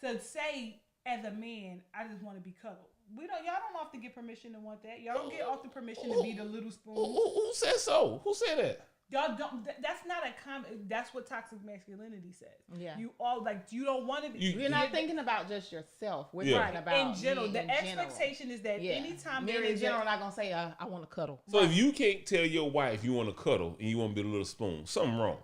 To say as a man, I just want to be cuddled. Y'all don't often get permission to want that. Y'all don't get often permission to be the little spoon. Who said so? Who said that? Y'all don't. That's not a common. That's what toxic masculinity says. Yeah. You all you don't want to be. You're not thinking about just yourself. We're Yeah. talking about in general. men The in general. expectation is that Yeah. anytime men there in is general are not gonna say, "I want to cuddle." So if you can't tell your wife you want to cuddle and you want to be the little spoon, something wrong.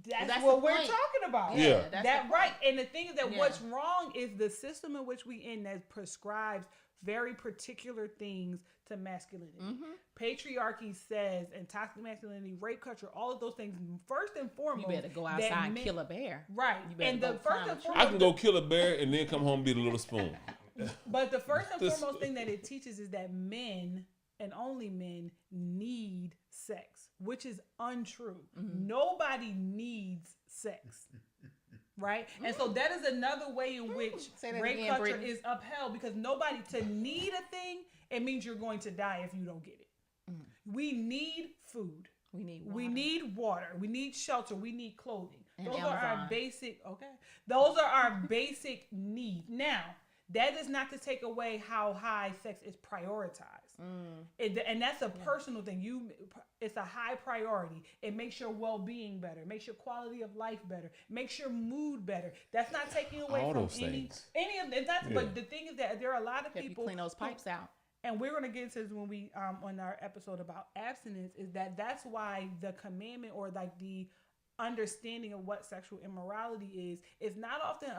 that's the what we're point. talking about. Yeah. That's That the right. And the thing is that Yeah. what's wrong is the system in which we in that prescribes very particular things to masculinity. Mm-hmm. Patriarchy says, and toxic masculinity, rape culture, all of those things. First and You foremost, better go that outside and men- kill a bear. Right. You better And go the climb first a and tree. I foremost, can go kill a bear and then come home and be the little spoon. but the first and This- foremost thing that it teaches is that men and only men need sex, which is untrue. Mm-hmm. Nobody needs sex. Right? And so that is another way in which Say that rape again, culture Brittany. is upheld because nobody to need a thing, it means you're going to die if you don't get it. We need food. We need water. We need water. We need shelter. We need clothing. And Those are our Amazon. basic. Okay, those are our basic needs. Now, that is not to take away how high sex is prioritized. And that's a personal thing. It's a high priority. It makes your well-being better. It makes your quality of life better. It makes your mood better. That's not taking away All from those any things. of it's not. Yeah. But the thing is that there are a lot of Help you people clean those who- pipes out. and we're going to get into this when we on our episode about abstinence, is that's why the commandment or like the understanding of what sexual immorality is not often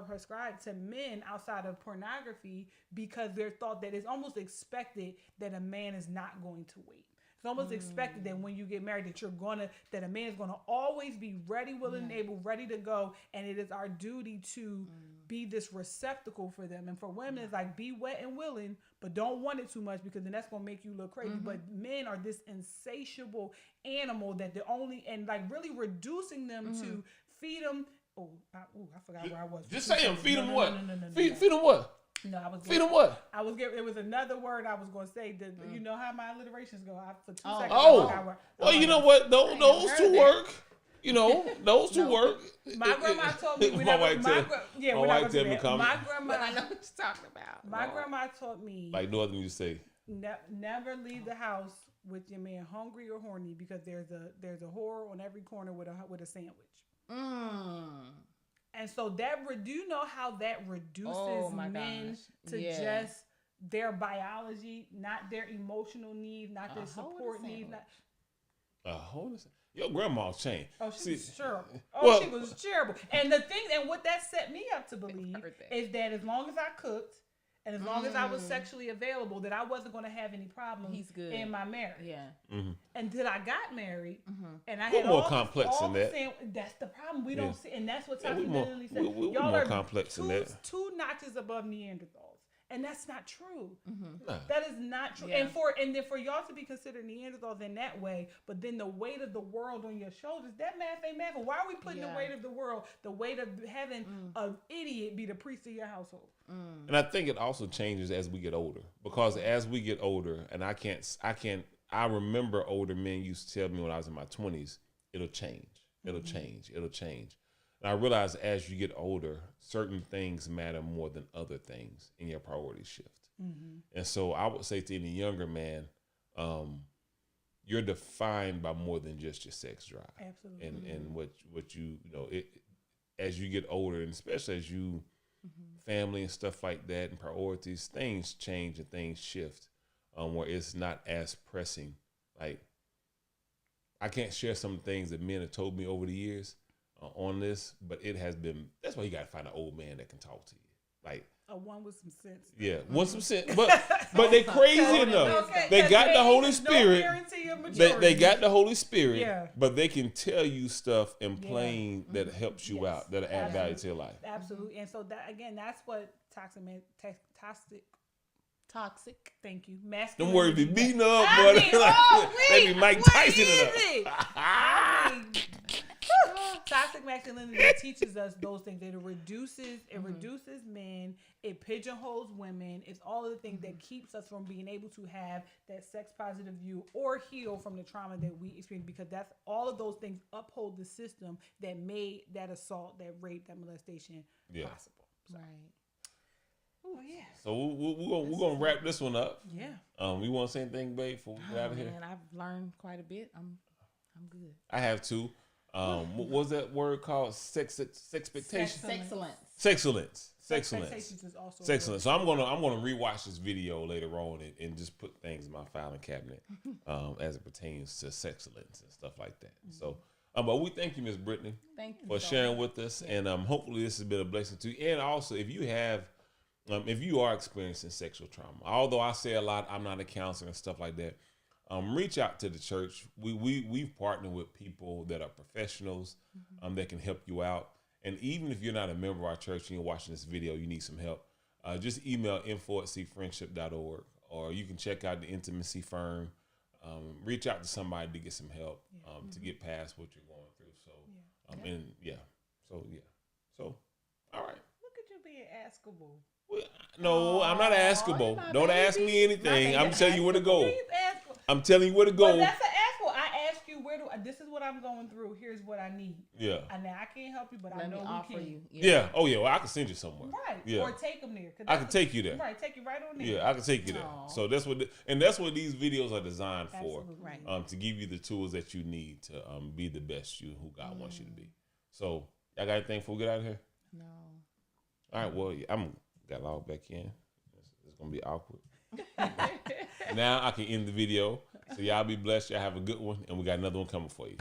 prescribed to men outside of pornography, because they're thought that it's almost expected that a man is not going to wait. It's almost expected that when you get married that a man is gonna always be ready, willing, and able, ready to go, and it is our duty to be this receptacle for them. And for women, it's like be wet and willing, but don't want it too much because then that's gonna make you look crazy. But men are this insatiable animal that really reducing them to feed them. I forgot where I was. Just say them. Feed them what? No. Feed them what? No, I was Feed them what? It was another word I was going to say. You know how my alliterations go. For 2 seconds. Oh, I forgot where- well, you know what? Those heard two that. work. You know, those two work. My grandma told me. My wife tell me come. My But grandma. I know what you're talking about. My grandma taught me Like Northern used to say. never leave the house with your man hungry or horny, because there's a whore on every corner with a sandwich. And so do you know how that reduces my men gosh. to Yeah. just their biology, not their emotional needs, not their support needs, not. Your grandma's changed. Oh, she was terrible. well- She was terrible. And the thing, and what that set me up to believe heard that. is that as long as I cooked and as long as I was sexually available, that I wasn't going to have any problems He's good. in my marriage. Yeah. Until I got married, and I We're had more all complex than that. That's the problem. We Yeah. don't see, and that's what Yeah, toxic we more- masculinity says. we Y'all more are complex than that. two notches above Neanderthals, and that's not true. Nah. That is not true. Yeah. And then for y'all to be considered Neanderthals in that way, but then the weight of the world on your shoulders, that math ain't math. Why are we putting the Yeah. weight of the world, the weight of having an idiot be the priest of your household? And I think it also changes as we get older, because as we get older, and I remember older men used to tell me when I was in my 20s, it'll change. It'll change. And I realize as you get older, certain things matter more than other things, and your priorities shift. And so I would say to any younger man, you're defined by more than just your sex drive. Absolutely. And what you know, as you get older, and especially as you family and stuff like that, and priorities, things change and things shift, where it's not as pressing. Like, I can't share some things that men have told me over the years on this, but it has been. That's why you got to find an old man that can talk to you. Like, A one with some sense. Yeah, want some sense, but they crazy enough. They got the Holy Spirit. They got the Holy Spirit, Yeah. but they can tell you stuff in plain that helps you out, that add value to your life. Absolutely, and so that again, that's what toxic. Thank you. Masculinity. Them words be beating up, boy. They be Mike Tyson it up. Toxic masculinity teaches us those things. It reduces men. It pigeonholes women. It's all of the things that keeps us from being able to have that sex positive view or heal from the trauma that we experience. Because that's all of those things uphold the system that made that assault, that rape, that molestation possible. So. Right. Oh yeah. So we're gonna wrap this one up. Yeah. We want to say anything, babe, before we get out of here? Man, I've learned quite a bit. I'm good. I have too. What was that word called? Sexpectation. Excellence. Sexcellence is also Sexcellence. So I'm gonna rewatch this video later on and just put things in my filing cabinet as it pertains to sexcellence and stuff like that. So, but we thank you, Miss Brittany, for sharing with us, and hopefully this has been a blessing to you. And also, if you have, if you are experiencing sexual trauma, although I say a lot, I'm not a counselor and stuff like that. Reach out to the church. We've partnered with people that are professionals that can help you out. And even if you're not a member of our church and you're watching this video, you need some help, just email info@cfriendship.org, or you can check out the Intimacy Firm. Reach out to somebody to get some help to get past what you're going through. So, So, all right. Look at you being askable. Well, no, I'm not askable. Don't ask me anything. I'm telling you where to go. I'm telling you where to go. Well, that's an askable. I ask you this is what I'm going through. Here's what I need. Yeah. And now I can't help you, but Let I know me we offer can. you. Yeah. Oh yeah. Well, I can send you somewhere. Right. Yeah. Or take them there. I can take you there. Right. Take you right on there. Yeah, I can take you there. Aww. So that's what these videos are designed for. Absolutely. Right. To give you the tools that you need to be the best you who God wants you to be. So y'all got anything before we get out of here? No. All right. Well, I'm got logged back in. It's gonna be awkward. Now I can end the video. So y'all be blessed. Y'all have a good one, and we got another one coming for you.